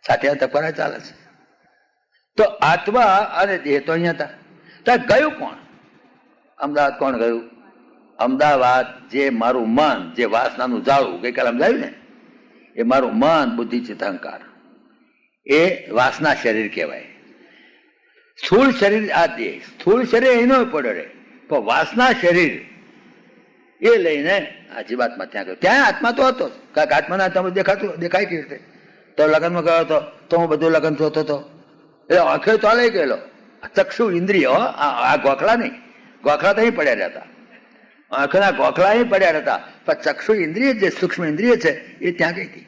સાથે ધબકારા ચાલે છે. તો આત્મા અને દેહ તો અહીંયા હતા. ત્યાં ગયું કોણ? અમદાવાદ કોણ ગયું? અમદાવાદ જે મારું મન, જે વાસનાનું જાળું ગઈકાલે સમજાયું ને, એ મારું મન, બુદ્ધિ, ચિત્ત, અહંકાર, એ વાસના શરીર કહેવાય. સ્થૂળ શરીર આ દેહ, સ્થૂળ શરીર એનો પડ્યો રહે, પણ વાસના શરીર એ લઈને આ જીવાત્મા ત્યાં ગયો. ત્યાં આત્મા તો હતો, કારણ કે આત્માના તમે દેખાય કેવી રીતે? તો લગ્નમાં ગયો હતો તો હું બધું લગ્ન જોતો હતો, એટલે આંખે તો લઈ ગયેલો. ચક્ષુ ઇન્દ્રિય, આ ગોખલા નહીં, ગોખલા તો અહીં પડ્યા રહેતા, આંખના ગોખલા અહીં પડ્યા રહેતા, પણ ચક્ષુ ઇન્દ્રિય જે સૂક્ષ્મ ઇન્દ્રિય છે એ ત્યાં ગઈ હતી.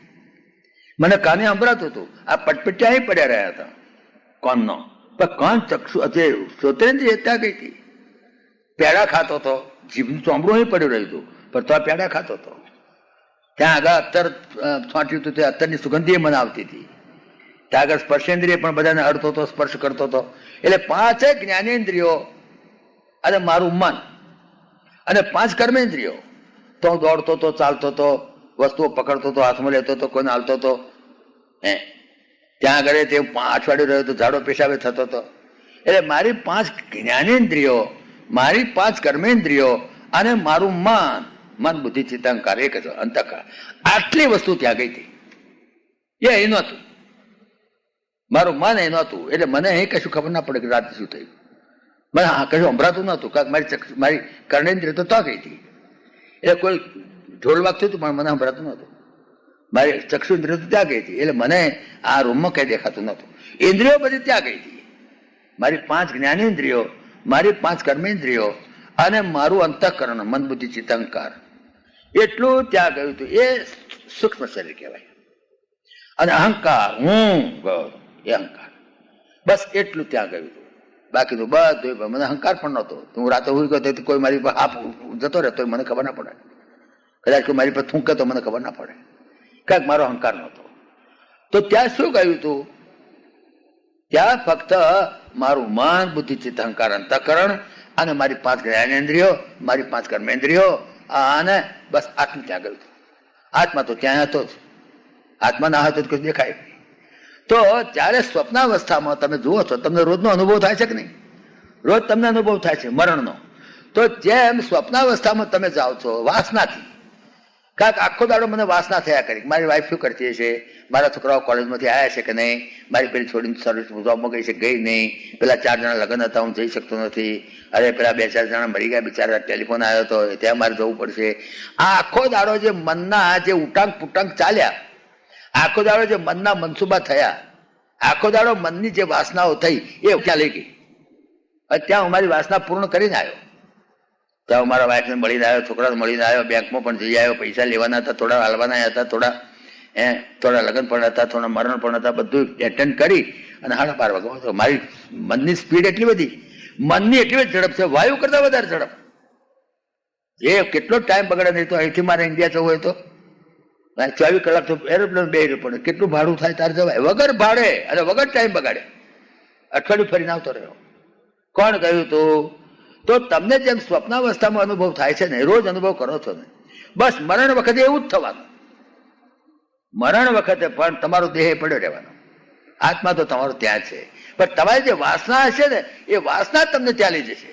મને કાને સંભળાતું હતું, આ પટપટિયા અહીં પડ્યા રહ્યા હતા કોનનો, પણ કોણ ચક્ષુ જે શ્રોતેન્દ્રિય ત્યાં ગઈ હતી. પેડા ખાતો હતો, જીભનું ચોમડું અહીં પડ્યું રહ્યું હતું, પણ તો આ પેડા ખાતો હતો. ત્યાં આગળ અત્તર છાંટ્યું હતું, તે અત્તરની સુગંધી મને આવતી હતી. ત્યાં આગળ સ્પર્શેન્દ્રિય પણ બધાને અડતો હતો, સ્પર્શ કરતો હતો. એટલે 5 જ્ઞાનેન્દ્રિયો અને મારું મન અને 5 કર્મેન્દ્રિયો. તો હું દોડતો હતો, ચાલતો હતો, વસ્તુઓ પકડતો હતો, હાથમાં લેતો હતો, કોઈને હાલતો હતો. ત્યાં આગળ તે 5 અઠવાડિયું રહ્યો તો ઝાડો પેશાબે થતો હતો. એટલે મારી 5 જ્ઞાનેન્દ્રિયો, મારી 5 કર્મેન્દ્રિયો અને મારું મન, બુદ્ધિ, ચિત્ત, અહંકાર, એક જ અંતઃકરણ, આટલી વસ્તુ ત્યાં ગઈ હતી. એ નહોતું. મારું મન એ નહોતું, એટલે મને અહીં કશું ખબર ના પડે કે રાત શું થયું. મને હા કશું સંભળાતું નહોતું, કારણ મારી કર્ણેન્દ્રિય તો ગઈ હતી. એટલે કોઈ ઢોલ વાગતું હતું પણ મને સંભળાતું નહોતું. મારી ચક્ષુ ઇન્દ્રિયો તો ત્યાં ગઈ હતી, એટલે મને આ રૂમમાં કંઈ દેખાતું નહોતું. ઇન્દ્રિયો બધી ત્યાં ગઈ હતી. મારી 5 જ્ઞાનેન્દ્રિયો, મારી 5 કર્મેન્દ્રિયો અને મારું અંતઃકરણ, મન બુદ્ધિ ચિત્ત અહંકાર, એટલું ત્યાં ગયું હતું. એ સૂક્ષ્મ શરીર કહેવાય. અને અહંકાર, હું ગયો એ અહંકાર, બસ એટલું ત્યાં ગયું હતું. બાકીનું બધું મને અહંકાર પણ નહોતો. હું રાતે હોઈ ગયો તો કોઈ મારી પર હાફ જતો રહેતો મને ખબર ના પડે. કદાચ કોઈ મારી પર થૂંકે તો મને ખબર ના પડે, કારણ મારો અહંકાર નહોતો. તો ત્યાં શું કહ્યું હતું? ત્યાં ફક્ત મારું મન બુદ્ધિ ચિત્ત અહંકાર અંતઃકરણ અને મારી 5 જ્ઞાનેન્દ્રિયો, મારી 5 કર્મેન્દ્રિયો, અને બસ આટલું ત્યાં ગયું હતું. આત્મા તો ત્યાં હતો જ. આત્મા ના હતો તો દેખાય. તો જ્યારે સ્વપ્નાવસ્થામાં તમે જુઓ છો, તમને રોજનો અનુભવ થાય છે કે નહીં? રોજ તમને અનુભવ થાય છે મરણનો. તો જેમ સ્વપ્નાવસ્થામાં તમે જાઓ છો વાસનાથી, કારણ આખો દાડો મને વાસના થયા કરી, મારી વાઈફ શું કરતી છે, મારા છોકરાઓ કોલેજમાંથી આવ્યા છે કે નહીં, મારી પેલી છોડીને સર્વિસ જોબમાં ગઈ છે ગઈ નહીં, પેલા 4 જણા લગ્ન હતા હું જઈ શકતો નથી, અરે પેલા 2-4 જણા મરી ગયા બિચારા, ટેલિફોન આવ્યો હતો ત્યાં મારે જવું પડશે. આ આખો દાડો જે મનના જે ઉટાંક પુટાંક ચાલ્યા, આખો દાડો જે મનના મનસુબા થયા, આખો દાડો મનની જે વાસનાઓ થઈ એ ક્યાં લઈ ગઈ. ત્યાં હું મારી વાસના પૂર્ણ કરીને આવ્યો. ત્યાં મારા વાઈફને મળીને આવ્યો, છોકરાને મળીને આવ્યો, બેંકમાં પણ જઈ આવ્યો, પૈસા લેવાના હતા, થોડા હાલવાના હતા, થોડા લગ્ન પણ હતા, થોડા મરણ પણ હતા, બધું એટેન્ડ કરી અને 12:30 વાગે મારી મનની સ્પીડ એટલી બધી, મનની એટલી બધી ઝડપ છે, વાયુ કરતા વધારે ઝડપ. એ કેટલો ટાઈમ બગડે નહીં. તો અહીંથી મારે ઇન્ડિયા જવું હોય તો 24 કલાક તો એરોપ્લેન બેસી પડે. કેટલું ભાડું થાય તારે જવાય વગર ભાડે અને વગર ટાઈમ બગાડે. અઠવાડિયું ફરીને આવતો રહ્યો. કોણ કહ્યું તું? તો તમને જેમ સ્વપ્નાવસ્થામાં અનુભવ થાય છે ને, રોજ અનુભવ કરો છો ને, બસ મરણ વખતે એવું જ થવાનું. મરણ વખતે પણ તમારો દેહ પડ્યો રહેવાનો, આત્મા તો તમારો ત્યાં છે. પણ તમારી જે વાસના હશે ને એ વાસના તમને ત્યાં લઈ જશે.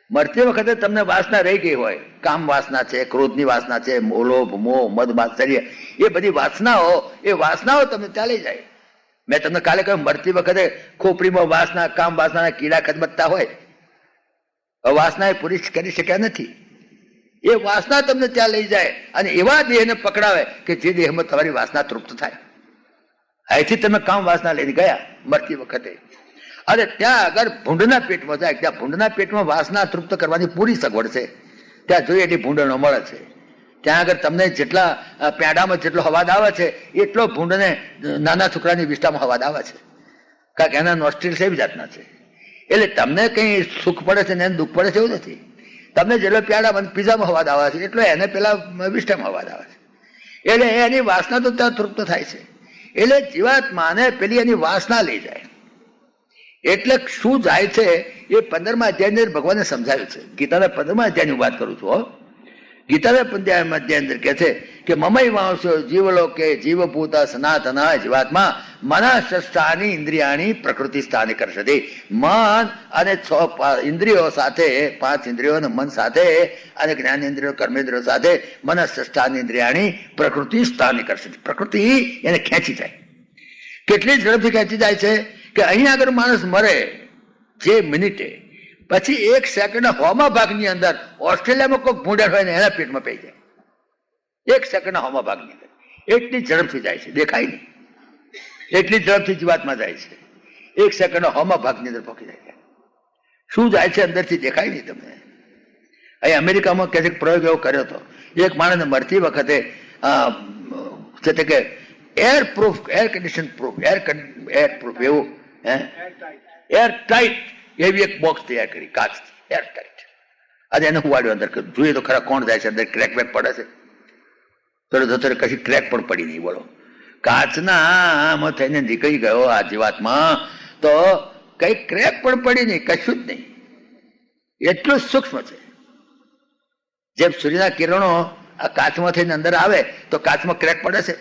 મરતી વખતે તમને વાસના રહી ગઈ હોય, કામ વાસના છે, ક્રોધની વાસના છે, લોભ મોહ મદ માત્સર્ય, એ બધી વાસનાઓ તમને ત્યાં લઈ જાય. મેં તમને કાલે કહ્યું, મરતી વખતે ખોપડીમાં વાસના, કામ વાસનાના કીડા ખદબદતા હોય, વાસના એ પૂરી કરી શક્યા નથી. એ વાસના તમને ત્યાં લઈ જાય અને એવા દેહને પકડાવે કે જે દેહમાં તમારી વાસના તૃપ્ત થાય. અહીંથી તમે કામ વાસના લઈને ગયા મરતી વખતે, અને ત્યાં આગળ ભૂંડના પેટમાં જાય, ત્યાં ભૂંડના પેટમાં વાસના તૃપ્ત કરવાની પૂરી સગવડ છે. ત્યાં જોઈએ એટલી ભૂંડનો મળે છે. ત્યાં આગળ તમને જેટલા પેડામાં જેટલો હવાદ આવે છે એટલો ભૂંડને નાના છોકરાની વિસ્તારમાં હવાદ આવે છે, કારણ કે એના નોસ્ટ્રીલ્સ એવી જાતના છે. એટલે તમને કંઈ સુખ પડે છે ને એને દુઃખ પડે છે એવું નથી. તમને જેટલો પ્યાડા પીઝામાં હવાદ આવે છે એટલો એને પેલા વિસ્તારમાં હવાદ આવે છે. એટલે એની વાસના તો ત્યાં તૃપ્ત થાય છે. એટલે જીવાત્માને પેલી એની વાસના લઈ જાય. એટલે શું જાય છે એ 15મા અધ્યાયની અંદર ભગવાને સમજાવ્યું છે. ગીતાના 15મા અધ્યાયની વાત કરું છું. ગીતાના 15મા અધ્યાય અંદર કહે છે કે મમઈ વાંસો જીવલોકે જીવભૂત સનાતન જીવાત્મા મનઃષ્ઠાની ઇન્દ્રિયાણી પ્રકૃતિ સ્થાને કરશે. મન અને 6 ઇન્દ્રિયો સાથે, 5 ઇન્દ્રિયો અને મન સાથે અને જ્ઞાનેન્દ્રિયો કર્મેન્દ્રિયો સાથે મનઃષ્ઠાની ઇન્દ્રિયાણી પ્રકૃતિ સ્થાને કરશે. પ્રકૃતિ એને ખેંચી જાય. કેટલી ઝડપથી ખેંચી જાય છે કે અહીં આગળ માણસ મરે જે મિનિટે, પછી 1 સેકન્ડ 100મા ભાગની અંદર ઓસ્ટ્રેલિયામાં કોઈ ભૂંડર હોય ને એના પેટમાં પડી જાય. 1 સેકન્ડ 100મા ભાગની અંદર એટલી ઝડપથી જાય છે, દેખાય નહીં એટલી ઝડપથી જીવાતમાં જાય છે. 1 સેકન્ડ 100મા ભાગની અંદર પહોંચી જાય. શું જાય છે અંદરથી દેખાય નહીં તમને. અહીં અમેરિકામાં ક્યાંક પ્રયોગ એવો કર્યો હતો. એક માણસને મરતી વખતે છે કે air proof, air condition proof, air proof એવું એર ટાઈટ એવી એક બોક્સ તૈયાર કરી, કાચથી એર ટાઈટ. અને એને હુવાડ્યો અંદર. જોઈએ તો ખરા કોણ જાય છે અંદર, ક્રેક વેક પડે છે? તો કશી ક્રેક પણ પડી નહીં. બોલો, કાચના આમાં થઈને નીકળી ગયો આ જીવાતમાં, તો કઈ ક્રેક પણ પડી નહીં, કશું જ નહીં. એટલું સૂક્ષ્મ છે. જેમ સૂર્યના કિરણો આ કાચમાં થઈને અંદર આવે તો કાચમાં ક્રેક પડે છે.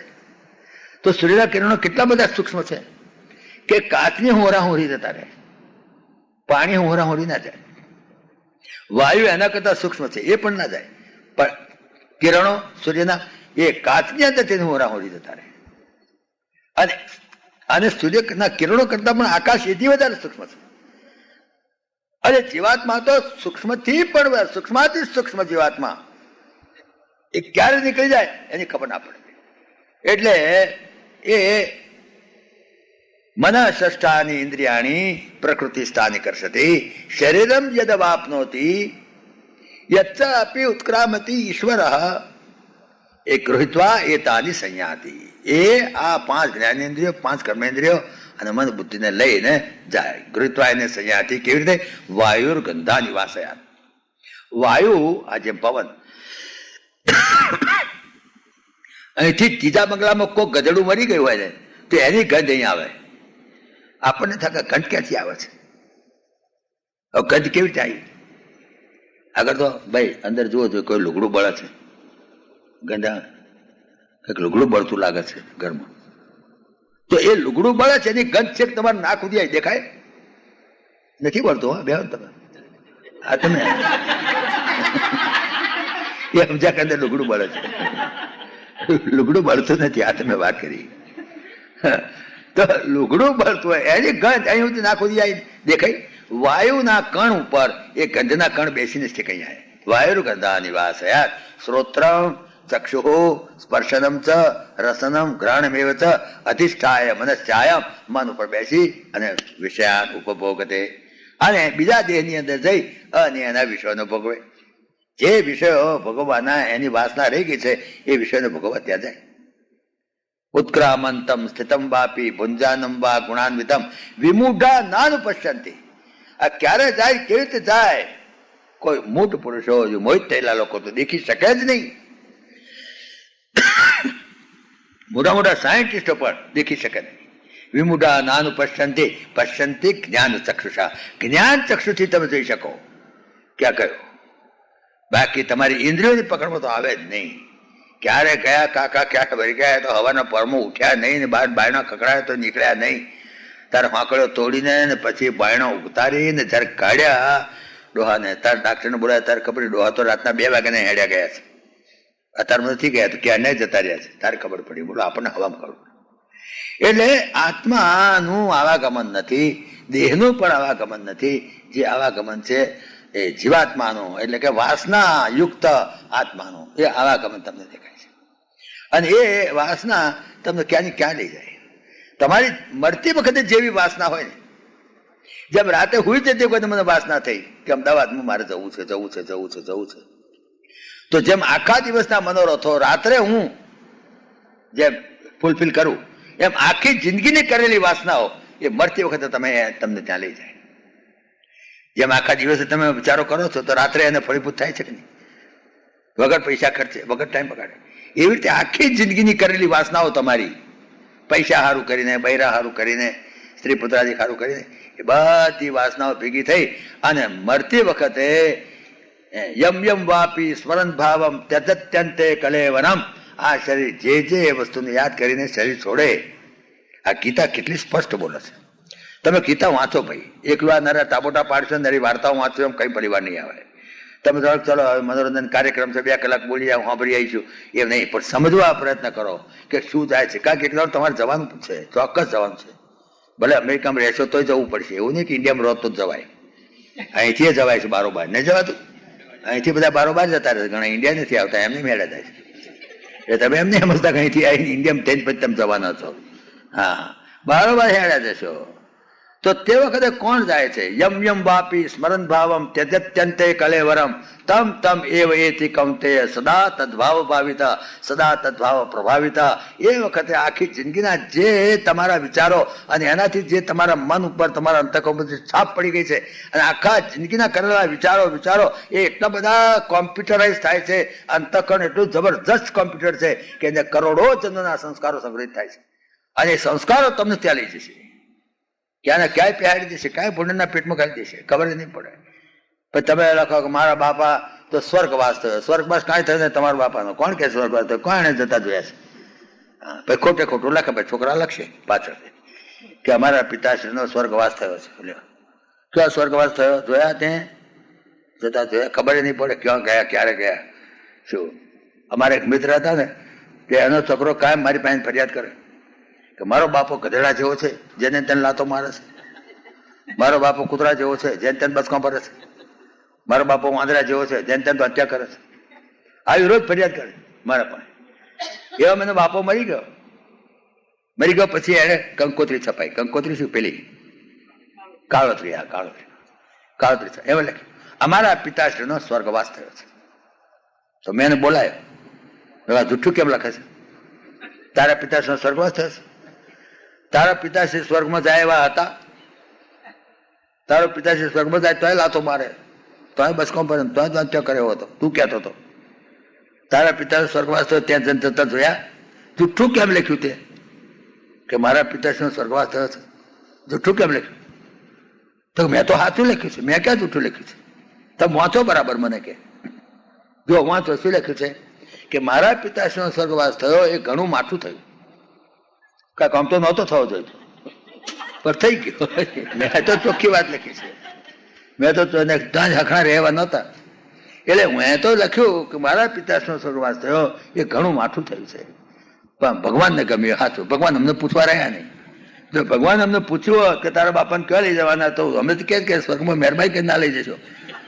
તો સૂર્યના કિરણો કેટલા બધા સૂક્ષ્મ છે કે કાચની હોરાહોરી જતા રહે, પાણી હોરાહોરી ના જાય. વાયુ એના કરતા સૂક્ષ્મ છે, એ પણ ના જાય. પણ કિરણો સૂર્યના એ કાચની અંદર તેની હોરાહોરી જતા રહે. અને અને સૂર્યના કિરણો કરતા પણ આકાશ એથી વધારે સૂક્ષ્મ છે. અને જીવાત્મા તો સૂક્ષ્મથી પણ સૂક્ષ્માથી સૂક્ષ્મ જીવાત્મા એ ક્યારે નીકળી જાય એની ખબર ના પડે. એટલે એ મન ષષ્ઠાની ઇન્દ્રિયાણી પ્રકૃતિ સ્થાની કરશતી શરીરમ યદવાપ્નોતિ યચ્ચ અપી ઉત્ક્રામતી ઈશ્વર એ ગૃહિત્વા એતાની સંયાતિ. એ આ 5 જ્ઞાનેન્દ્રિયો 5 કર્મેન્દ્રિયો અને મન બુદ્ધિને લઈને જાય. ગૃહિત્વા એને સંયાતિ કેવી રીતે? વાયુર ગંધા નિવાસયાત. વાયુ આ જેમ પવન અહીંથી ત્રીજા બંગલામાં કોઈ ગધેડું મરી ગયું હોય ને તો એની ગંધ અહીં આવે. આપણને થાય ગંધ ક્યાંથી આવે છે? ગંધ કેવી રીતે આવી? આગળ તો ભાઈ અંદર જુઓ તો કોઈ લુગડું બળે છે, ગંધ કંઈક લુગડું બળતું લાગે છે ઘરમાં. તો એ લુગડું બળે છે એની ગંધ છે તમારે નાક સુધી આવી દેખાય નથી બળતું. હા બે તમે આ તમે એ સમજા કે અંદર લુગડું બળે છે. લુગડું બળતું નથી. આ તમે વાત કરી. તો લુગડું બળતું હોય એની ગંધ અહીં સુધી નાક સુધી આવી દેખાય. વાયુના કણ ઉપર એ ગંધના કણ બેસીને કઈ આવે. વાયુ ગંધા નિવાસયાત. શ્રોત્રમ ચક્ષુ સ્પર્શનમ ચ રસનમ ગ્રહણમેવ ચ અધિષ્ઠાય મનશ્ચાયમ. મન ઉપર બેસી અને વિષયાન ઉપભોગતે અને બીજા દેહની અંદર જઈ અને એના વિષયોનો ભોગવે. જે વિષયો ભોગવવાના એની વાસના રહી ગઈ છે એ વિષયોને ભોગવવા ત્યાં જાય. ઉત્ક્રામંતમ સ્થિતમ વાપી ભુંજાનમ વા ગુણાન્વિતમ વિમૂઢા નાનુપશ્યંતિ. આ ક્યારે જાય, કેવી રીતે જાય? કોઈ મૂઢ પુરુષો મોહિત થયેલા લોકો તો દેખી શકે જ નહીં. મોટા મોટા સાયન્ટિસ્ટો પણ દેખી શકે નહીં. વિમૂઢા નાનુપશ્યંતિ પશ્યંતિ જ્ઞાન ચક્ષુષા. જ્ઞાન ચક્ષુથી તમે જોઈ શકો. ક્યાં કયો? બાકી તમારી ઇન્દ્રિયોની પકડમાં તો આવે જ નહીં. ક્યારે ગયા કાકા, ક્યારે ભરી ગયા તો હવાના પરમો ઉઠ્યા નહીં ને બહાર બાયણા ખકડાયા તો નીકળ્યા નહીં. તારે હાંકડો તોડીને ને પછી બાયણા ઉતારીને જ્યારે કાઢ્યા ડોહાને, તારે ડાક્ટરને બોલાયા ત્યારે ખબર ડોહા તો રાતના 2 વાગ્યાને હેડ્યા ગયા છે. અત્યારે નથી ગયા તો ક્યાં નહીં જતા રહ્યા છે. તારે ખબર પડી. બોલો આપણને હવામાં ખબર પડી. એટલે આત્માનું આવાગમન નથી, દેહનું પણ આવાગમન નથી. જે આવાગમન છે એ જીવાત્માનું એટલે કે વાસના યુક્ત આત્માનું એ આવાગમન તમને દેખાય છે. અને એ વાસના તમને ક્યાંની ક્યાં લઈ જાય. તમારી મળતી વખતે જેવી વાસના હોય ને, જેમ રાતે હુઈ જતી વખતે મને વાસના થઈ કે અમદાવાદમાં મારે જવું છે જવું છે જવું છે જવું છે, તો જેમ આખા દિવસના મનોરથો રાત્રે હું જેમ ફૂલફિલ કરું એમ આખી જિંદગીની કરેલી વાસનાઓ એ મળતી વખતે તમને ત્યાં લઈ જાય. જેમ આખા દિવસે તમે વિચારો કરો છો તો રાત્રે એને ફળીભૂત થાય છે કે નહીં? વગર પૈસા ખર્ચે, વગર ટાઈમ બગાડે. એવી રીતે આખી જિંદગીની કરેલી વાસનાઓ તમારી પૈસા સારું કરીને, બૈરા સારું કરીને, સ્ત્રી પુત્રાદિ સારું કરીને એ બધી વાસનાઓ ભેગી થઈ અને મરતી વખતે યમ યમ વાપી સ્મરણ ભાવમ ત્યજત્યંતે કલેવનમ. આ શરીર જે જે વસ્તુને યાદ કરીને શરીર છોડે. આ ગીતા કેટલી સ્પષ્ટ બોલે છે. તમે ગીતા વાંચો ભાઈ. એકલા નરા તાબોટા પાડશો, નરી વાર્તાઓ વાંચો એમ કઈ પરિવાર નહીં આવે. તમે થોડોક ચલો મનોરંજન કાર્યક્રમ છે 2 કલાક બોલી સાંભળી આવીશું એમ નહીં, પણ સમજવા પ્રયત્ન કરો કે શું જાય છે. કારણ કે કેટલા તમારે જવાનું છે, ચોક્કસ જવાનું છે. ભલે અમેરિકામાં રહેશો તોય જવું પડશે. એવું નહીં કે ઇન્ડિયામાં રહો તો જ જવાય. અહીંથી જવાય છે બારોબાર. નહીં જવાતું? અહીંથી બધા બારોબાર જતા રહે. ઘણા ઇન્ડિયા નથી આવતા, એમને મેળા જાય છે. એ તમે એમ નહીં સમજતા કે અહીંથી આવીને ઇન્ડિયામાં થઈને પછી તમે જવાના છો. હા, બારોબાર હેડા જશો. તો તે વખતે કોણ જાય છે? યમ યમ વાપી સ્મરણ ભાવમ ત્યજત્યંતે કલેવરમ તમ તમ એવ એતિ કૌંતેય સદા તદ્ભાવ ભાવિતા સદા તદ્ભાવ પ્રભાવિતા. એ વખતે આખી જિંદગીના જે તમારા વિચારો અને એનાથી જે તમારા મન ઉપર તમારા અંતઃકરણ પર છાપ પડી ગઈ છે અને આખા જિંદગીના કરેલા વિચારો એ એટલા બધા કોમ્પ્યુટરાઇઝ થાય છે. અંતઃકરણ એટલું જબરજસ્ત કોમ્પ્યુટર છે કે એને કરોડો જન્મના સંસ્કારો સંગ્રહિત થાય છે અને એ સંસ્કારો તમને ત્યાં લઈ જશે. ક્યાંને ક્યાંય પહેરી દેશે, ક્યાંય ભૂંડના પેટમાં ખાઈ દેશે, ખબર જ નહીં પડે. પછી તમે લખો કે મારા બાપા તો સ્વર્ગવાસ થયો. સ્વર્ગવાસ કાંઈ થયો ને તમારા બાપાનો? કોણ કે સ્વર્ગવાસ થયો? કોણે જતા જોયા છે? હા, પછી ખોટે ખોટું લખે. પછી છોકરા લખશે પાછળથી કે અમારા પિતાશ્રીનો સ્વર્ગવાસ થયો છે. ક્યાં સ્વર્ગવાસ થયો? જોયા ત્યાં જતા જોયા? ખબર જ નહીં પડે ક્યાં ગયા, ક્યારે ગયા. શું અમારે એક મિત્ર હતા ને, કે એનો છોકરો કાયમ મારી પાસે ફરિયાદ કરે કે મારો બાપો ગધેડા જેવો છે જેને તેને લાતો મારે છે, મારો બાપો કૂતરા જેવો છે જેને તેને બસકો ભરે છે, મારો બાપો વાંદરા જેવો છે જેને તેને હત્યા કરે છે. આવી રોજ ફરિયાદ કરે મારા પણ. એવા મને બાપો મરી ગયો પછી એને કંકોત્રી છપાઈ. કંકોત્રી શું પેલી કાળોતરી? હા, કાળોતરી એમ લખ્યું અમારા પિતાશ્રીનો સ્વર્ગવાસ થયો છે. તો મેં એને બોલાયો, એવા જૂઠું કેમ લખે છે? તારા પિતાશ્રીનો સ્વર્ગવાસ થયો છે? તારા પિતાશ્રી સ્વર્ગમાં જાય એવા હતા? તારો પિતાશ્રી સ્વર્ગમાં જાય તોય લાતો મારે, તોય બસકો ભરે, તોય તો હત્યા કર્યો હતો. તું કહેતો હતો તારા પિતાનો સ્વર્ગવાસ થયો, ત્યાં જતા જોયા? જૂઠું કેમ લખ્યું તે કે મારા પિતાશ્રીનો સ્વર્ગવાસ થયો છે? જૂઠું કેમ લખ્યું? તો મેં તો સાચું લખ્યું છે. મેં ક્યાં જૂઠું લખ્યું છે? તમે વાંચો બરાબર મને કે જો વાંચો શું લખ્યું છે કે મારા પિતાશ્રીનો સ્વર્ગવાસ થયો એ ઘણું માઠું થયું. કાંઈક આમ તો નહોતો થવો જોઈએ પણ થઈ ગયો. મેં તો ચોખ્ખી વાત લખી છે. મેં તો ત્યાં જ હખણા રહેવા નહોતા. એટલે મેં તો લખ્યું કે મારા પિતાશ્રીનો સ્વર્ગવાસ થયો એ ઘણું માઠું થયું છે. પણ ભગવાનને ગમ્યું સાચું. ભગવાન અમને પૂછવા રહ્યા નહીં. જો ભગવાન અમને પૂછ્યું હોત કે તારા બાપાને ક્યાં લઈ જવાના, તો અમે તો કે સ્વર્ગમાં મહેરબાઈ કે ના લઈ જશો,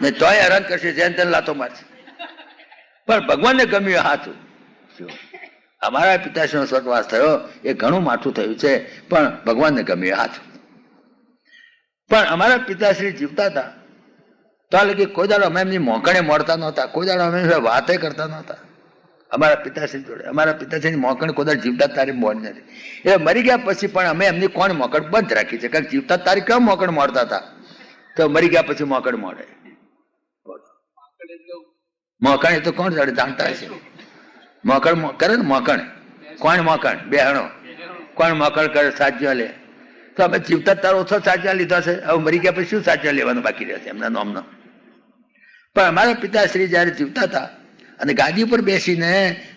ને તોય હેરાન કરશે, જેને તેને લાતો મારશે. પણ ભગવાનને ગમ્યું સાચું. અમારા પિતાશ્રીનો સ્વર્ગવાસ થયો એ ઘણું માઠું થયું છે, પણ ભગવાનને ગમ્યું સાચું. પણ અમારા પિતાશ્રી જીવતા હતા તો કે કોઈ દાડો અમે એમની મોકણે મળતા નહોતા, કોઈ દાડો અમે વાતે કરતા નહોતા અમારા પિતાશ્રી જોડે. અમારા પિતાશ્રીની મોકણ કોઈ દાડો જીવતા તારી મોડ નથી. એ મરી ગયા પછી પણ અમે એમની કોણ મોકણ બંધ રાખી છે, કારણ કે જીવતા તારી કેમ મોકણ મળતા હતા, તો મરી ગયા પછી મોકણ મળે. મોકણ એ તો કોણ જાણતા હશે? મોકણ કરે ને, મોકણ કોણ? મોકણ બેહણો કોણ મોકણ કરે? સાજ્ય લે. તો અમે જીવતા તારો ઓછો સાચા લીધા છે, હવે મરી ગયા પછી શું સાચા લેવાનું બાકી રહેશે એમના નામનો? પણ અમારા પિતાશ્રી જયારે જીવતા હતા અને ગાદી ઉપર બેસીને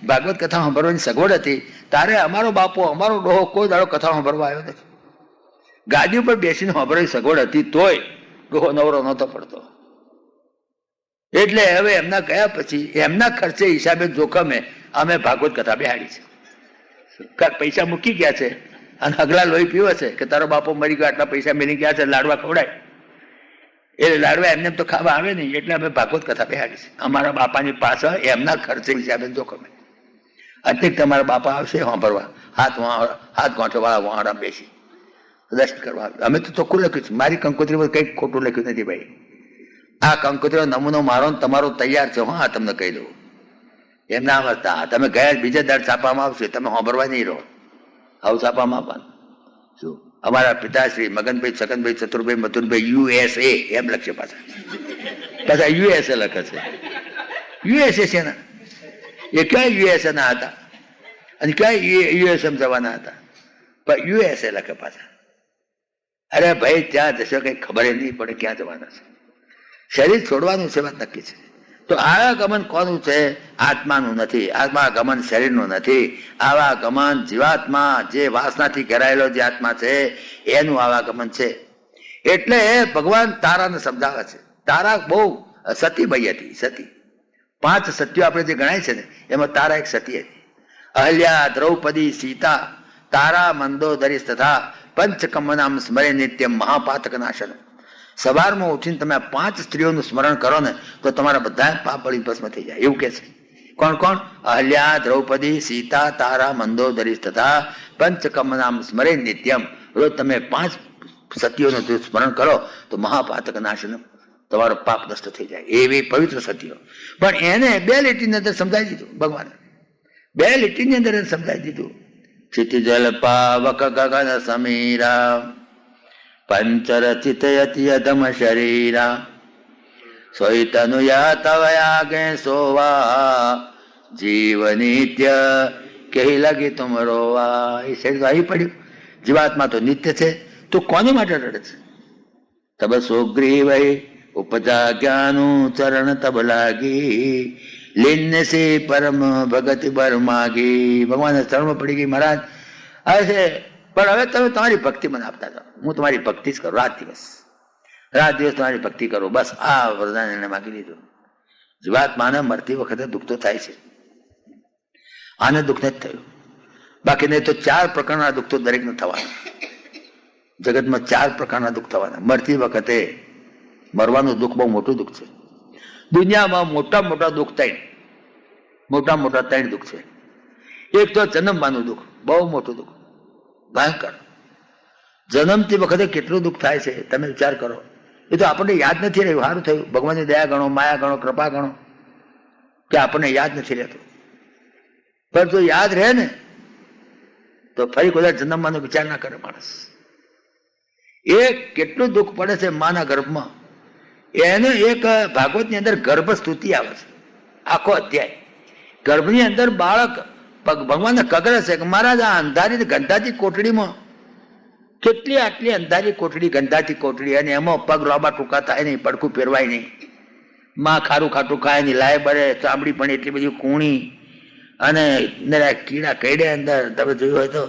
ભાગવત કથા સાંભળવાની સગવડ હતી, ત્યારે અમારો બાપો અમારો ડોહો કોઈ દાડો કથા સાંભળવા આવ્યો નથી. ગાદી ઉપર બેસીને સાંભળવાની સગવડ હતી તોય ડોહો નવરો નહોતો પડતો. એટલે હવે એમના ગયા પછી એમના ખર્ચે હિસાબે જોખમે અમે ભાગવત કથા બેહાડી છે. પૈસા મૂકી ગયા છે અને અગલા લોહી પીવે છે કે તારો બાપો મરી ગયો, આટલા પૈસા મેલી ગયા છે, લાડવા ખવડાય. એટલે લાડવા એમને તો ખાવા આવે નહીં, એટલે અમે ભાગવત કથા બેહાડી છે અમારા બાપાની પાછળ એમના ખર્ચે હિસાબે જોખમે. અત્યારે તમારા બાપા આવશે સાંભળવા, હાથ ગોઠો વાળા વાળા બેસી દર્શન કરવા. અમે તો ચોખ્ખું લખ્યું છે. મારી કંકોત્રીમાં કંઈક ખોટું લખ્યું નથી ભાઈ. આ કંકોત્રીનો નમૂનો મારો તમારો તૈયાર છે. હા, તમને કહી દઉં એમ ના સમજતા. તમે ગયા બીજા દર છાપામાં આવશે, તમે સાંભળવા નહીં રહો. આવું છાપામાં આપવાનું શું? અમારા પિતાશ્રી મગનભાઈ, છગનભાઈ, ચતુરભાઈ, મથુરભાઈ USA એમ લખશે. પાછા USA લખે છે. USA છે ને? એ ક્યાં USA ના હતા અને ક્યાં USM જવાના હતા, પણ USA લખે પાછા. અરે ભાઈ, ત્યાં જશો કઈ ખબર નહીં પડે ક્યાં જવાના છે. શરીર છોડવાનું છે, વાત નક્કી છે. તો આવા ગમન કોનું છે? આત્માનું નથી. આત્મા ગમન શરીરનું નથી. આવા ગમન જીવાત્મા જે વાસનાથી ઘેરાયેલો જે આત્મા છે એનું આવા ગમન છે. એટલે ભગવાન તારાને સમજાવે છે. તારા બહુ સતીભાઈ હતી. સતી 5 સતીઓ આપણે જે ગણાય છે ને એમાં તારા એક સતી હતી. અહલ્યા, દ્રૌપદી, સીતા, તારા, મંદોદરી તથા પંચકમનામ સ્મરે નિત્યમ મહાપાતક નાશન. સવારમાં ઉઠીને તમે 5 સ્ત્રીઓનું સ્મરણ કરો ને તો તમારા બધા પાપ બળી ભસ્મ થઈ જાય, એવું કે છે. કોણ કોણ? અહલ્યા, દ્રૌપદી, સીતા, તારા, મંદોદરી તથા પંચકમનામ સ્મરે નિત્યમ. રોજ તમે 5 સતીઓનું સ્મરણ કરો તો મહાપાતક નાશન, તમારો પાપ નષ્ટ થઈ જાય. એવી પવિત્ર સતીઓ. પણ એને 2 લીટીની અંદર સમજાવી દીધું ભગવાને. 2 લીટીની અંદર એને સમજાવી દીધું. ક્ષિતિજલ પાવક ગગન સમીરા પંચરચિત યતિ અધમ શરીરા સોઈતનુયા તવયાગે સોવા જીવ નિત્ય કહી લગી તુમ રોવા. એ શરીર આવી પડ્યું. જીવાત્મા તો નિત્ય છે, તો કોને માટે રડે છે? તબ સુગ્રીવ ઉપજા જ્ઞાનું ચરણ તબ લાગી લીન સે પરમ ભગત બર માગી. ભગવાન ચરણમાં પડી ગઈ. મહારાજ આવે છે, પણ હવે તમે તમારી ભક્તિ મને આપતા જાઓ. હું તમારી ભક્તિ જ કરું રાત દિવસ તમારી ભક્તિ કરો. બસ આ વરદાન એને માગી લીધું. જીવાત્માને મરતી વખતે દુઃખ તો થાય છે, આને દુઃખ નથી થયું. બાકી નહીં તો 4 પ્રકારના દુઃખ તો દરેકને થવાના. જગતમાં 4 પ્રકારના દુઃખ થવાના. મરતી વખતે મરવાનું દુઃખ બહુ મોટું દુઃખ છે. દુનિયામાં મોટા મોટા દુઃખ 3 દુઃખ છે. એક તો જન્મવાનું દુઃખ, બહુ મોટું દુઃખ, ભયંકર. જન્મતી વખતે કેટલું દુઃખ થાય છે તમે વિચાર કરો. એ તો આપણને યાદ નથી રહ્યું. સારું થયું, ભગવાનની દયા ગણો, માયા ગણો, કૃપા ગણો કે આપણને યાદ નથી રહેતું. પણ જો યાદ રહે ને તો ફરી કોઈ જન્મવાનો વિચાર ના કરે માણસ. એ કેટલું દુઃખ પડે છે માના ગર્ભમાં. એને એક ભાગવતની અંદર ગર્ભ સ્તુતિ આવે છે, આખો અધ્યાય. ગર્ભની અંદર બાળક ભગવાનને કગરે છે કે મહારાજ આ અંધારી ગંધાતી કોટડીમાં કેટલી આટલી અંધારી કોટડી, ગંધાતી કોટડી, અને એમાં પગ લાંબા ટૂંકા થાય નહીં, પડખું ફેરવાય નહીં, માં ખારું ખાટું ખાય નહીં, લાય બરે, ચામડી પણ એટલી બધી કૂણી, અને કીડા કઈડે અંદર તમે જોયું હોય તો.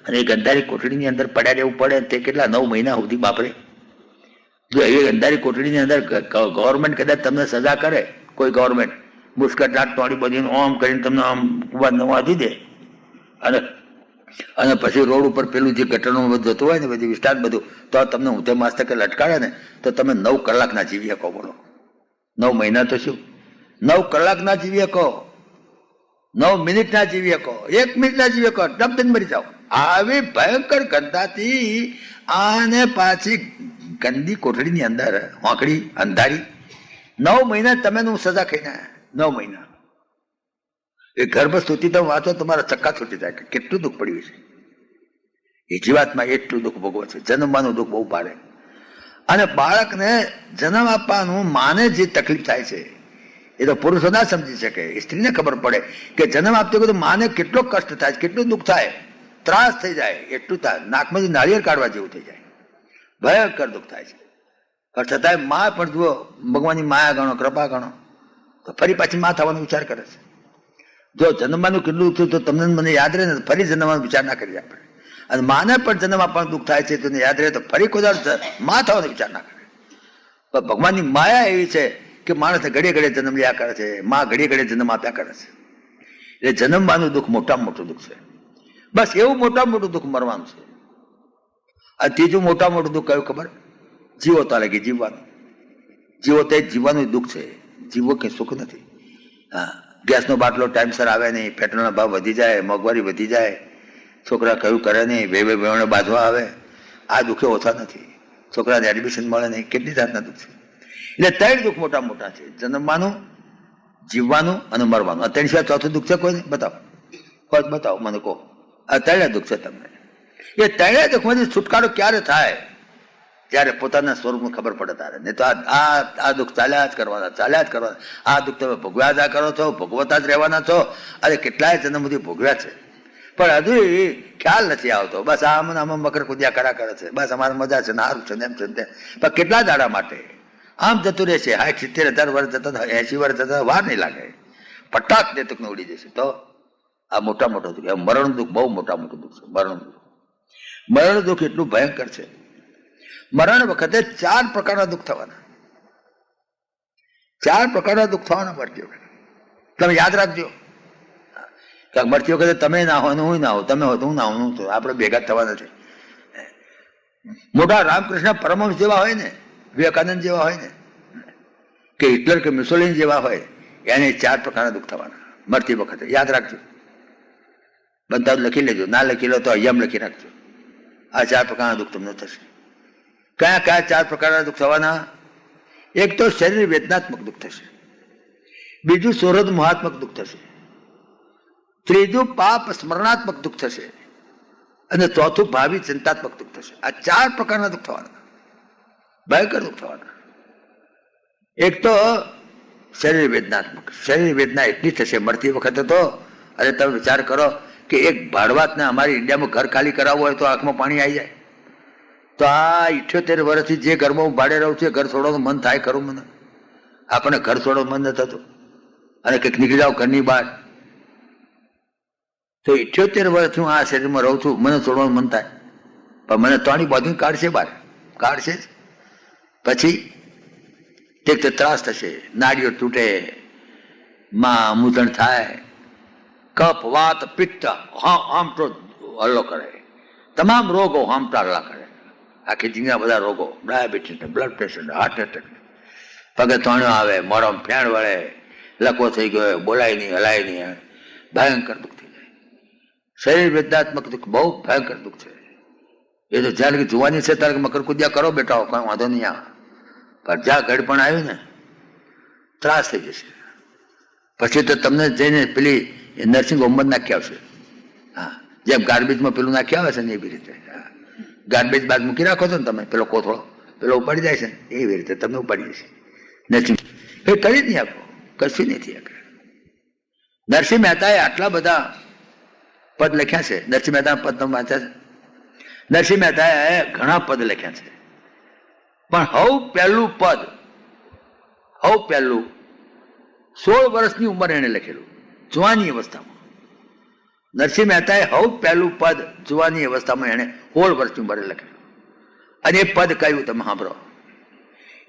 અને એ ગંધારી કોટડીની અંદર પડ્યા રહેવું પડે. તે કેટલા 9 મહિના સુધી બાપરે. જો એ અંધારી કોટડીની અંદર ગવર્મેન્ટ કદાચ તમને સજા કરે, કોઈ ગવર્મેન્ટ મુસ્કટાટ તોડી બધી ઓમ કરીને તમને આમ વાંધી દે, અને પછી રોડ ઉપર પેલું જે ગટરનું બધું જતું હોય ને બધી વિસ્તાર બધું, તો તમને ઊંધે માસ્તકે લટકાડે ને તો તમે 9 કલાક ના જીવી શકો. બોલો, 9 મહિના તો શું, 9 કલાક ના જીવી શકો, 9 મિનિટ ના જીવી શકો, 1 મિનિટ ના જીવી શકો, ડબદન મરી જાઓ. આવી ભયંકર ગંધાથી આને પાછી ગંદી કોઠડીની અંદર હોંકડી અંધારી 9 મહિના તમે સજા ખાઈને 9 મહિના. એ ગર્ભ સ્તુતિ તમે વાંચો તમારા ચક્કા છૂટી જાય કે કેટલું દુઃખ પડ્યું છે. એ જીવાતમાં એટલું દુઃખ ભોગવે છે. જન્મવાનું દુઃખ બહુ પાડે. અને બાળકને જન્મ આપવાનું માને જે તકલીફ થાય છે એ તો પુરુષો ના સમજી શકે. સ્ત્રીને ખબર પડે કે જન્મ આપતી વખતે માને કેટલો કષ્ટ થાય, કેટલું દુઃખ થાય, ત્રાસ થઈ જાય, એટલું થાય, નાકમાંથી નાળિયેર કાઢવા જેવું થઈ જાય, ભયંકર દુઃખ થાય છે. પણ છતાંય મા પણ જુઓ, ભગવાનની માયા ગણો, કૃપા ગણો, તો ફરી પાછી મા થવાનો વિચાર કરે છે. જો જન્મવાનું કેટલું થયું તો તમને મને યાદ રહે ને ફરી જન્મવાનો વિચાર ના કરીએ આપણે. અને માને પણ જન્મ આપવાનું દુઃખ થાય છે તો યાદ રહે તો ફરી કોઈ મા થવાનો વિચાર ના કરે. પણ ભગવાનની માયા એવી છે કે માણસને ઘડીએ ઘડીએ જન્મ લ્યા કરે છે, મા ઘડીએ ઘડીએ જન્મ આપ્યા કરે છે. એટલે જન્મવાનું દુઃખ મોટામાં મોટું દુઃખ છે. બસ એવું મોટામાં મોટું દુઃખ મરવાનું છે. આ ત્રીજું મોટામાં મોટું દુઃખ કયું ખબર? જીવો તારે કે જીવવાનું. જીવો તે જીવવાનું દુઃખ છે. જીવો કે સુખ નથી. હા, ગેસનો બાટલો ટાઈમસર આવે નહીં, પેટ્રોલના ભાવ વધી જાય, મોંઘવારી વધી જાય, છોકરા કયું કરે નહીં, બે બાંધવા આવે, આ દુઃખે ઓછા નથી. છોકરાને એડમિશન મળે નહીં, કેટલી જાતના દુઃખ છે. એટલે 3 દુઃખ મોટા મોટા છે: જન્મવાનું, જીવવાનું અને મરવાનું. આ 3 સિવાય ચોથું દુઃખ છે કોઈ? બતાવો, બતાવો મને કહો. આ 3 દુઃખ છે તમને. એ 3 દુઃખમાંથી છુટકારો ક્યારે થાય? જ્યારે પોતાના સ્વરૂપને ખબર પડે તારે. નહીં તો આ દુઃખ ચાલ્યા જ કરવાના. આ દુઃખ તમે ભોગવ્યા જ કરો છો, ભોગવતા જ રહેવાના છો. અરે કેટલાય જન્મથી ભોગવ્યા છે પણ હજુ ખ્યાલ નથી આવતો. બસ આમાં મકર કુદ્યા કરા કરે છે. બસ અમારે મજા છે ને સારું છે ને એમ છે. પણ કેટલા દાડા માટે આમ જતું રહેશે. 60-70,000 વર્ષ જતા, 80 વર્ષ જતા વાર નહીં લાગે. પટાક ને દુઃખને ઉડી જશે. તો આ મોટા મોટું દુઃખ, મરણ દુઃખ બહુ મોટા મોટું દુઃખ છે. મરણ દુઃખ એટલું ભયંકર છે. મરણ વખતે 4 પ્રકારના દુઃખ થવાના. 4 પ્રકારના દુઃખ થવાના મરતી વખતે. તમે યાદ રાખજો. મરતી વખતે તમે ના હોય હું ના હોઉં, તમે હોય તો હું ના હોઉં, આપણે ભેગા થવાના છે. મોટા રામકૃષ્ણ પરમહંસ જેવા હોય ને, વિવેકાનંદ જેવા હોય ને, કે હિટલર કે મુસોલિની જેવા હોય, એને 4 પ્રકારના દુઃખ થવાના મરતી વખતે. યાદ રાખજો. બધા લખી લેજો. ના લખી લો તો અહીંયા લખી રાખજો. આ 4 પ્રકારના દુઃખ તમને થશે. કયા કયા 4 પ્રકારના દુઃખ થવાના? એક તો શરીર વેદનાત્મક દુઃખ થશે, બીજું સોરદ મોહાત્મક દુઃખ થશે, ત્રીજું પાપ સ્મરણાત્મક દુઃખ થશે, અને ચોથું ભાવિ ચિંતાત્મક દુઃખ થશે. આ 4 પ્રકારના દુઃખ થવાના, ભયંકર દુઃખ થવાના. એક તો શરીર વેદનાત્મક. શરીર વેદના એટલી થશે મરતી વખતે તો, અરે તમે વિચાર કરો કે એક ભાડવાતને અમારી ઇન્ડિયામાં ઘર ખાલી કરાવવું હોય તો આંખમાં પાણી આવી જાય. તો આ 78 વર્ષથી જે ઘરમાં હું ભાડે રહું છું, ઘર છોડવાનું મન થાય ખરું? મને આપણને ઘર છોડવાનું મન નથી થતું, અને કંઈક નીકળી જાવ ઘરની બહાર. તો 78 વર્ષથી હું આ શરીરમાં રહું છું, મને છોડવાનું મન થાય, પણ મને તોણી બધું કાઢશે બહાર, કાઢશે જ. પછી તે ત્રાસ થશે, નાડીઓ તૂટે, માં મૂતણ થાય, કફ વાત પિત્ત આમટો હલ્લો કરે, તમામ રોગો હામટા હલ્લા કરે. આખી જિંદગીના બધા રોગો, diabetes, blood pressure, heart attack, પગે તોણ્યો આવે, મોઢામાં ફેણ વળે, લકવો થઈ ગયો, બોલાય નહીં, હલાય નહીં, ભયંકર દુઃખ થઈ જાય. શરીર વેદનાત્મક દુઃખ બહુ ભયંકર દુઃખ છે. એ તો જ્યારે જોવાની છે ત્યારે મકર કુદ્યા કરો બેટા, કોઈ વાંધો નહીં આવે, પણ જ્યાં ઘડપણ આવ્યું ને ત્રાસ થઈ જશે. પછી તો તમને જઈને પેલી નર્સિંગ હોમમાં નાખી આવશે. હા, જેમ ગાર્બેજમાં પેલું નાખી આવે છે ને એવી રીતે. ગાર્બેજ બાદ મૂકી રાખો છો ને તમે, પેલો કોથળો પેલો ઉપાડી જાય છે ને એવી રીતે તમને ઉપાડી જશે નર્સિંગ. એ કરી જ નહીં આપો, કશું નથી આગળ. નરસિંહ મહેતાએ આટલા બધા પદ લખ્યા છે. નરસિંહ મહેતા પદ તમે વાંચ્યા છે? નરસિંહ મહેતાએ ઘણા પદ લખ્યા છે, પણ પહેલું પદ 16 વર્ષની ઉંમરે એને લખેલું, જુવાની અવસ્થામાં. નરસિંહ મહેતાએ પહેલું પદ જુવાની અવસ્થામાં એને 16 વર્ષની ઉંમરે લખેલું. અને એ પદ કયું તમે સાંભળો.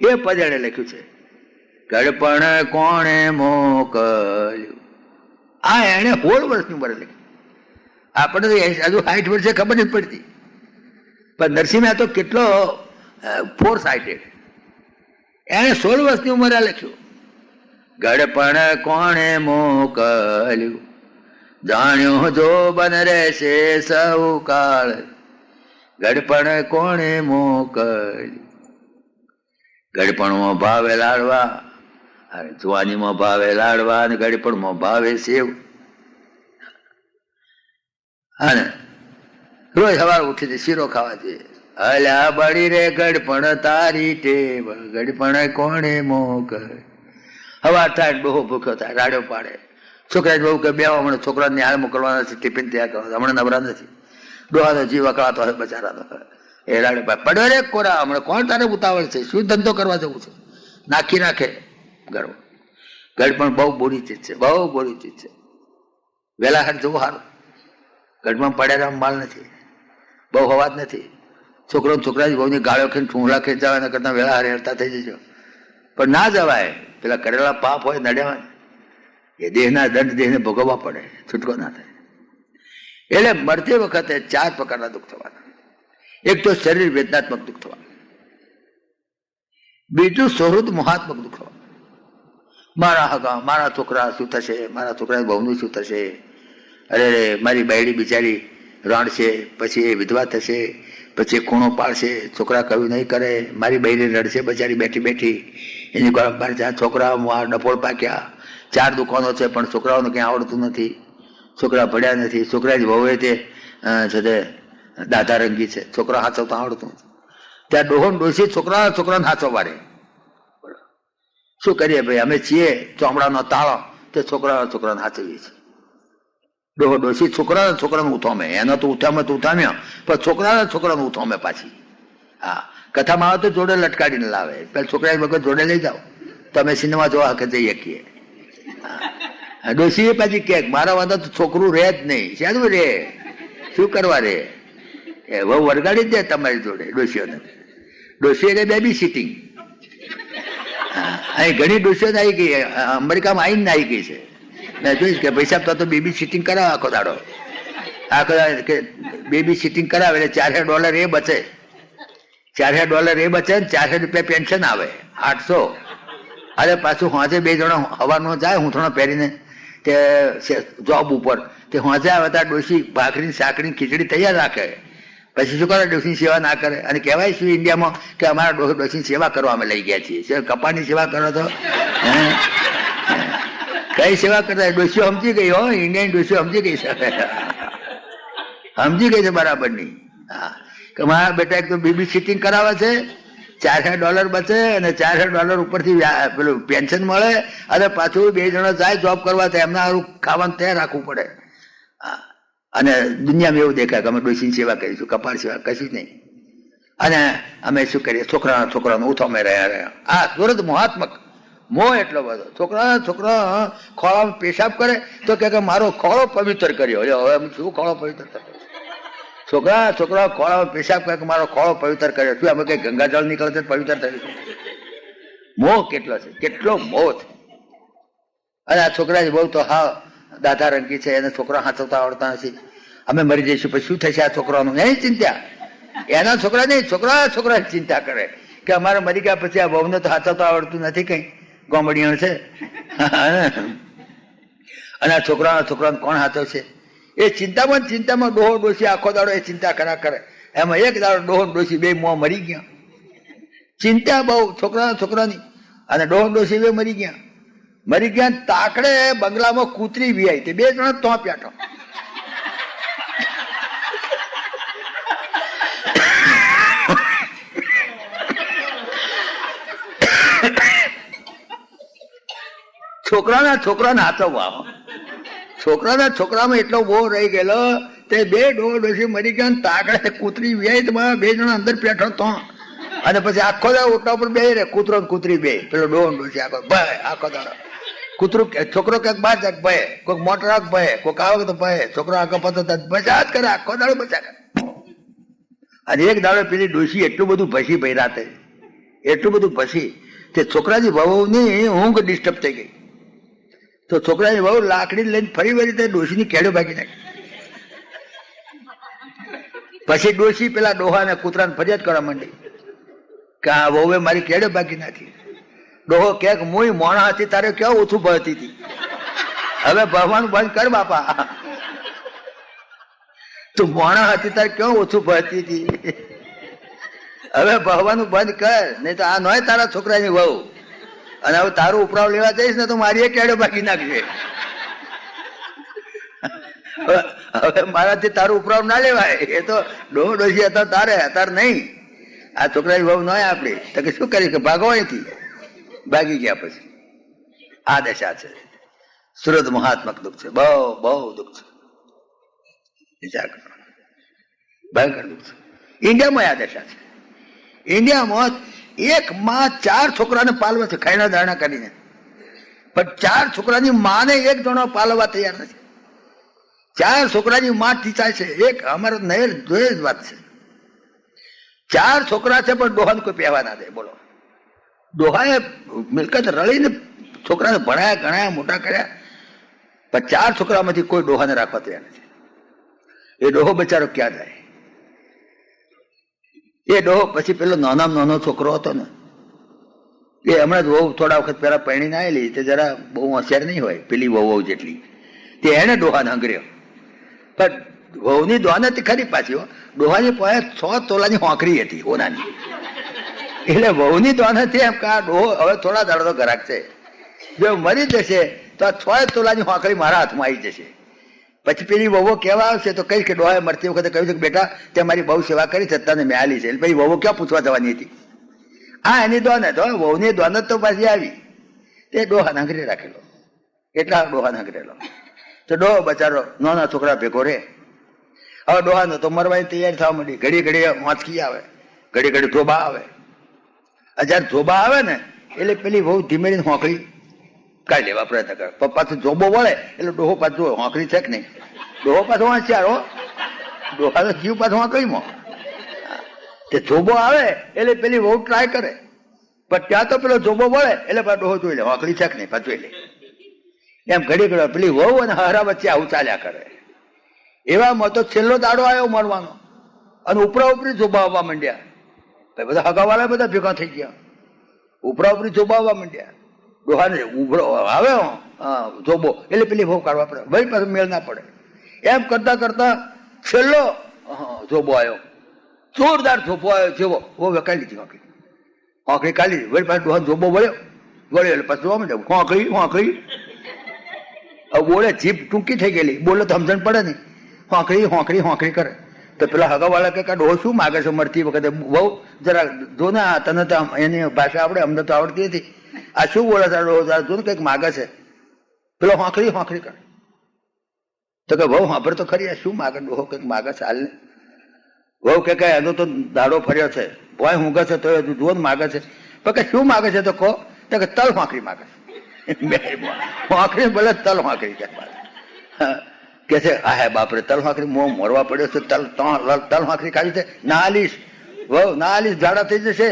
એ પદ એને લખ્યું છે, ગડપણ કોણે મોકલ્યું. આ એને 16 વર્ષની ઉંમરે લખ્યું. આપણે તો હજુ 60 વર્ષે ખબર નથી પડતી, પણ નરસિંહ મહેતા કેટલો ફોર સાઇટેડ. એને 16 વર્ષની ઉંમરે લખ્યું, ગડપણ કોણે મોકલ્યું, જાણ્યો જો બન રહેશે સૌ કાળ, ગડપણ કોણે મોકલ્યું. ગડપણમાં ભાવે લાડવા, જુવાનીમાં ભાવે લાડવા, અને ગડપણમાં ભાવે સેવ. અને રોજ સવાર ઉઠીને શીરો ખાવા જોઈએ. અલ્યા બળી રે ગડપણ તારી ટેવ, ગડપણ કોણે મોકલ. સવાર થાય બહુ ભૂખ્યો થાય, રાડ્યો પાડે. છોકરા બહુ કે બેવા હમણાં છોકરાને હાલ મોકલવાના છે, ટિફિન તૈયાર કરવા, હમણાં નવરા નથી. ડોહાનો જીવ અકળાતો હોય બચારાનો. એ રાડ્યો પાડે, પડે રે કોરા, હમણાં કોણ તારે ઉતાવળ છે, શું ધંધો કરવા જવું છે, નાખી નાખે ગરમ. ગડપણ બહુ બોરી ચીજ છે, બહુ બોરી ચીજ છે. વહેલા હાથ જવું સારું. ગઢમાં પડેલા માલ નથી, બહુ હવા જ નથી. છોકરા જ બહુની ગાળો ખાઈને ઠૂંગળા ખેંચાવે એના કરતાં વહેલા હેરતા થઈ જજો. પણ ના જવાય, પેલા કરેલા પાપ હોય નડ્યા, એ દેહના દંડ દેહને ભોગવવા પડે, છૂટકો ના થાય. એટલે મરતી વખતે 4 પ્રકારના દુઃખ થવાના. એક તો શરીર વેદનાત્મક દુઃખ થવાનું, બીજું સુહૃદ મોહાત્મક દુઃખ થવાનું. મારા હગા, મારા છોકરા શું થશે, મારા છોકરા બહુનું શું થશે, અરે મારી બાયડી બિચારી રાણશે, પછી એ વિધવા થશે, પછી ખૂણો પાડશે, છોકરા કયું નહીં કરે, મારી બાયડી રડશે બચારી બેઠી બેઠી, એની ગોળંબાર છોકરા ડફોળ પાક્યા. 4 દુકાનો છે, પણ છોકરાઓને ક્યાં આવડતું નથી, છોકરા ભણ્યા નથી, છોકરા જ વહુએ તે છે દાદા રંગી છે, છોકરા હાચવતા આવડતું નથી. ત્યાં ડોહો ડોસી છોકરાને હાચવ વાળે. શું કરીએ ભાઈ, અમે છીએ ચોમડાનો તાળો, તે છોકરાને હાચવીએ છીએ. ડોહો ડોસી છોકરાને ઉથોમે, એનો તો ઉથામ્યો, પણ છોકરાને ઉથોમે પાછી. હા, કથામાં આવે તો જોડે લટકાડીને લાવે, પેલા છોકરા વગર જોડે લઈ જાઓ, તમે સિનેમા જોવા કે જઈએ શકીએ. ડોસી પાછી કે મારા વાંધા તો છોકરું રહે જ નહીં, શાનું રે, શું કરવા રે, એ બહુ વરગાડી જ જાય તમારી જોડે ડોસીઓને. ડોસી એટલે બેબી સિટિંગ. અહીં ઘણી ડોસીઓ આવી ગઈ, અમેરિકામાં આવીને આવી ગઈ છે. મેં જોઈશ કે પૈસા આપતા તો બેબી સિટિંગ કરાવે આખો દાડો. બેબી સિટિંગ કરાવે એટલે $400 એ બચે. $400 એ બચે ને $400 પેન્શન આવે, 800. અરે પાછું હોંચે 2 જણા હવાનો જાય હૂંથણો પહેરીને તે જોબ ઉપર, તે હોંચે આવે ત્યાં ડોસી ભાખરી સાકરી ખીચડી તૈયાર રાખે. પછી શું કરે, ડોસીની સેવા ના કરે. અને કહેવાય શું ઇન્ડિયામાં કે અમારા ડોસીની સેવા કરવા અમે લઈ ગયા છીએ. કપાળની સેવા કરો તો કઈ સેવા કરતા, ડોસીઓ સમજી ગઈ હો, ઇન્ડિયન ડોસીઓ સમજી ગઈ છે, સમજી ગઈ છે બરાબરની. હા, કે મારા બેટા એક તો બેબી સિટિંગ કરાવે છે, $400 બચે, અને $400 ઉપરથી પેલું પેન્શન મળે, અને પાછું 2 જણા જાય જોબ કરવા, તો એમના ખાવાનું તૈયાર રાખવું પડે. હા, અને દુનિયામાં એવું દેખાય કે અમે ડોસીની સેવા કરીશું, કપાળ સેવા કશું જ નહીં. અને અમે શું કરીએ, છોકરાનો ઉથો અમે રહ્યા. આ સુરત મોહાત્મક મોહ એટલો બધો. છોકરા ખોળામાં પેશાબ કરે તો કે મારો ખોળો પવિત્ર કર્યો. હવે અમે શું ખોળો પવિત્ર કર્યો? છોકરા ખોળામાં પેશાબ કરે કે મારો ખોળો પવિત્ર કર્યો. શું અમે કઈ ગંગાજળ નીકળે પવિત્ર થયું? મોહ કેટલો છે, કેટલો મોહ છે. અને આ છોકરા બહુ તો હા દાદા રંગી છે, એને છોકરા હાથવતા આવડતા નથી, અમે મરી જઈશું પછી શું થશે આ છોકરાનું, એ ચિંતા. એના છોકરા નહીં, છોકરા ચિંતા કરે કે અમારે મરી ગયા પછી આ વહુને તો હાથવતા આવડતું નથી, કઈ ગોમડીઓ છે અને આ છોકરાને કોણ હાથવશે? એ ચિંતામાં ડોહો ડોસી આખો દાડો એ ચિંતા કરે. એમાં એક દાડો ડોહો ડોસી બે મોં મરી ગયા. ચિંતા બહુ છોકરાની, અને ડોહો ડોસી બે મરી ગયા. તાકડે બંગલામાં કૂતરી વિયાઈ, તે બે જણા તો પ્યાટો. છોકરાને હાથવવા, છોકરામાં એટલો બહુ રહી ગયેલો, તે બે ડોહો ડોસી મરી ગયા, તાકડે કૂતરી વિયાઈ, તમારા બે જણા અંદર પેઠો તો, અને પછી આખો દાડો ઓટલા ઉપર બે રે કૂતરો ને કૂતરી બે, પેલો ડોહો ડોસી આખો દાડો કૂતરું, છોકરો ક્યાંક બહાર જાય ભય, કોઈક મોટર આગ ભય, કોઈક આવે તો ભય, છોકરો આગળ પતો બચા જ કરે, આખો દાડો બચા કરે. અને એક દાડો પેલી ડોસી એટલું બધું ભસી ભાઈ રાતે, એટલું બધું ભસી, તે છોકરાની વહુની ઊંઘ ડિસ્ટર્બ થઈ ગઈ. તો છોકરાની વહુ લાકડી લઈને ફરી વળી તે ડોસીની કેડો ભાગી નાખી. પછી ડોસી પેલા ડોહાને કૂતરાને ફરિયાદ કરવા માંડી કે આ વહુએ મારી કેડો ભાગી નાખી. ડોહો ક્યાંક મુઈ મોણા હતી તારે ક્યાં ઓછું ભરતી હતી, હવે ભરવાનું બંધ કર બાપા, તું મોણા હતી તારે ક્યાં ઓછું ભરતી હતી, હવે ભરવાનું બંધ કર, નહીં તો આ નોય તારા છોકરાની વહુ, અને હવે તારું ઉપરાવ લેવા જઈશ ને તો મારી એ કેડો બાકી નાખશે. હવે મારાથી તારું ઉપરાવ ના લેવાય, એ તો ડોહો ડોસી હતા તારે, અત્યારે નહીં. આ છોકરાની વહુ નોય આપડી, તો કે શું કરી કે ભાગો અહીંથી, ભાગી ગયા. પછી આ દશા છે, સુરત મહાત્મક દુઃખ છે, બહુ દુઃખ છે, વિચાર કરો, ભયંકર દુઃખ છે. ઇન્ડિયામાં આ દશા છે. ઇન્ડિયામાં એક માં 4 છોકરાને પાલવા છે, ખાઈના દાણા કરીને, પણ 4 છોકરાની માને એક જણો પાલવા તૈયાર નથી. 4 છોકરાની માં ટીચાય છે. એક અમારે નહેર જોઈ જ વાત છે, 4 છોકરા છે પણ ડોહાને કોઈ પહેવા ના દે. બોલો, ડોહાએ મિલકત રળીને છોકરાને ભણાયા ગણાયા મોટા કર્યા, પણ 4 છોકરામાંથી કોઈ ડોહાને રાખવા તૈયાર નથી. એ ડોહો બચારો ક્યાં જાય? એ ડોહો પછી પેલો નાનો છોકરો હતો ને, એ હમણાં જ વહુ થોડા વખત પહેલા પરણીને આવેલી, તે જરા બહુ હોશિયાર નહીં હોય પેલી વહુ જેટલી, તે એને ડોહાને હંગર્યો. પણ વહુની દોનત ખરી પાછી, ડોહાની પાસે 6 તોલાની હોંકરી હતી હોનાની, એટલે વહુની દોનત એમ કે આ ડોહો હવે થોડા દાડો તો ઘરાક છે, જો મરી જશે તો આ 6 તોલાની હોંકરી મારા હાથમાં આવી જશે. પછી પેલી વહુ કહેવા આવશે તો કહીશ કે ડોહાએ મરતી વખતે કહ્યું છે કે બેટા તે મારી બહુ સેવા કરી છે, તને મેં આલી છે. એટલે પછી વહુ ક્યાં પૂછવા જવાની હતી? હા, એની દોનત, વહુની દોનત તો પાછી આવી, તે ડોહા નાંગરી રાખેલો, એટલા ડોહા નાંગરેલો. તો ડોહો બચારો નાના છોકરા ભેગો રે. હવે ડોહાનો તો મરવાની તૈયારી થવા માંડી, ઘડી વાંચકી આવે, ઘડી ધોબા આવે. જયારે ધોબા આવે ને એટલે પેલી વહુ ધીમેડીને હોંકળી કાઢી લેવા પ્રયત્ન કરે. પાછું જોબો વળે એટલે ડોહો પાછું હોંકળી છે કે નહીં, ડોહો પાછો વાંચ્યારો, ડોહાનો જીવ પાછો હોંકળીમાં. તે જોબો આવે એટલે પેલી વહુ ટ્રાય કરે, પણ ત્યાં તો પેલો જોબો વળે એટલે પાછો ડોહો જોઈ લે હોંકળી છે કે નહીં, પાછું જોઈ લે. એમ ઘડી પેલી વહુ અને હરા વચ્ચે આવું ચાલ્યા કરે. એવામાં તો છેલ્લો દાડો આવ્યો મરવાનો, અને ઉપરા ઉપરી જોબા આવવા માંડ્યા. બધા હગાવાળા બધા ભેગા થઈ ગયા, ઉપરા ઉપરી જોબા આવવા માંડ્યા. ડોહાને ઉભરો આવે જોબો એટલે પેલી વહુ કાઢવા પડે, ભાઈ પાસે મેળ ના પડે. એમ કરતા છેલ્લો જોબો આવ્યો, જોરદાર જોબો આવ્યો. જેવો વહુ કાઢી લીધી હોંકળી કાઢી લીધી. વળી પાસે ડોહા જોબો વળ્યો એટલે પાછું જોવા માંડ્યો હોંકળી. હવે બોલે જીભ ટૂંકી થઈ ગયેલી, બોલે તો સમજણ પડે નહીં, હોંકળી કરે. તો પેલા હગાવાળા કે ડોહો શું માગે છે મરતી વખતે? બહુ જરા જો ને, તને તો એની ભાષા આવડે, અમને તો આવડતી નથી, આ શું બોલે છે ડોહો? જો ને કંઈક માગે છે. પેલો હોંકળી કરે. તો કે વહુ સાંભળ તો ખરી, આ શું માગે ડોહો? કંઈક માગે છે હાલ ને. વહુ કે એનો તો દાડો ફર્યો છે, ભોય ઊંઘે છે તો હજુ જુઓ ને માગે છે. પણ કે શું માગે છે? તો કહો. તો કે તલ હોંકળી માગે છે. હોંકળી બોલે તલ હોંકળી કે છે. હા બાપરે, તલ હોંકળી મોં મોરવા પડ્યો છે, તલ હોંકળી ખાવી છે, ના આલીશ વહુ, ના આલીશ, ઝાડા થઈ જશે.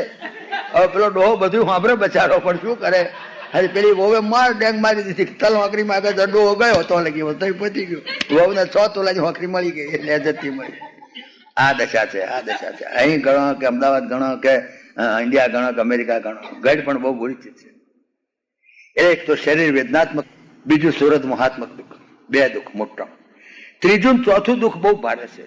હવે પેલો ડોહો બધું સાંભળે બચારો, પણ શું કરે? હજી પેલી વોવે માર ડેંગ મારી દીધી, તલ હોકરીમાં આગળ દડો ગયો તો લગી તો પતી ગયું. વહુને 6 તોલાની હોકરી મળી ગઈ એટલે જતી મળી. આ દશા છે, આ દશા છે. અહીં ગણો કે અમદાવાદ ગણો કે ઇન્ડિયા ગણો કે અમેરિકા ગણો, ગઢ પણ બહુ બુરી ચીજ છે. એક તો શરીર વેદનાત્મક, બીજું સુરત મોહાત્મક દુઃખ, 2 દુઃખ મોટા. ત્રીજું ચોથું દુઃખ બહુ ભારે છે.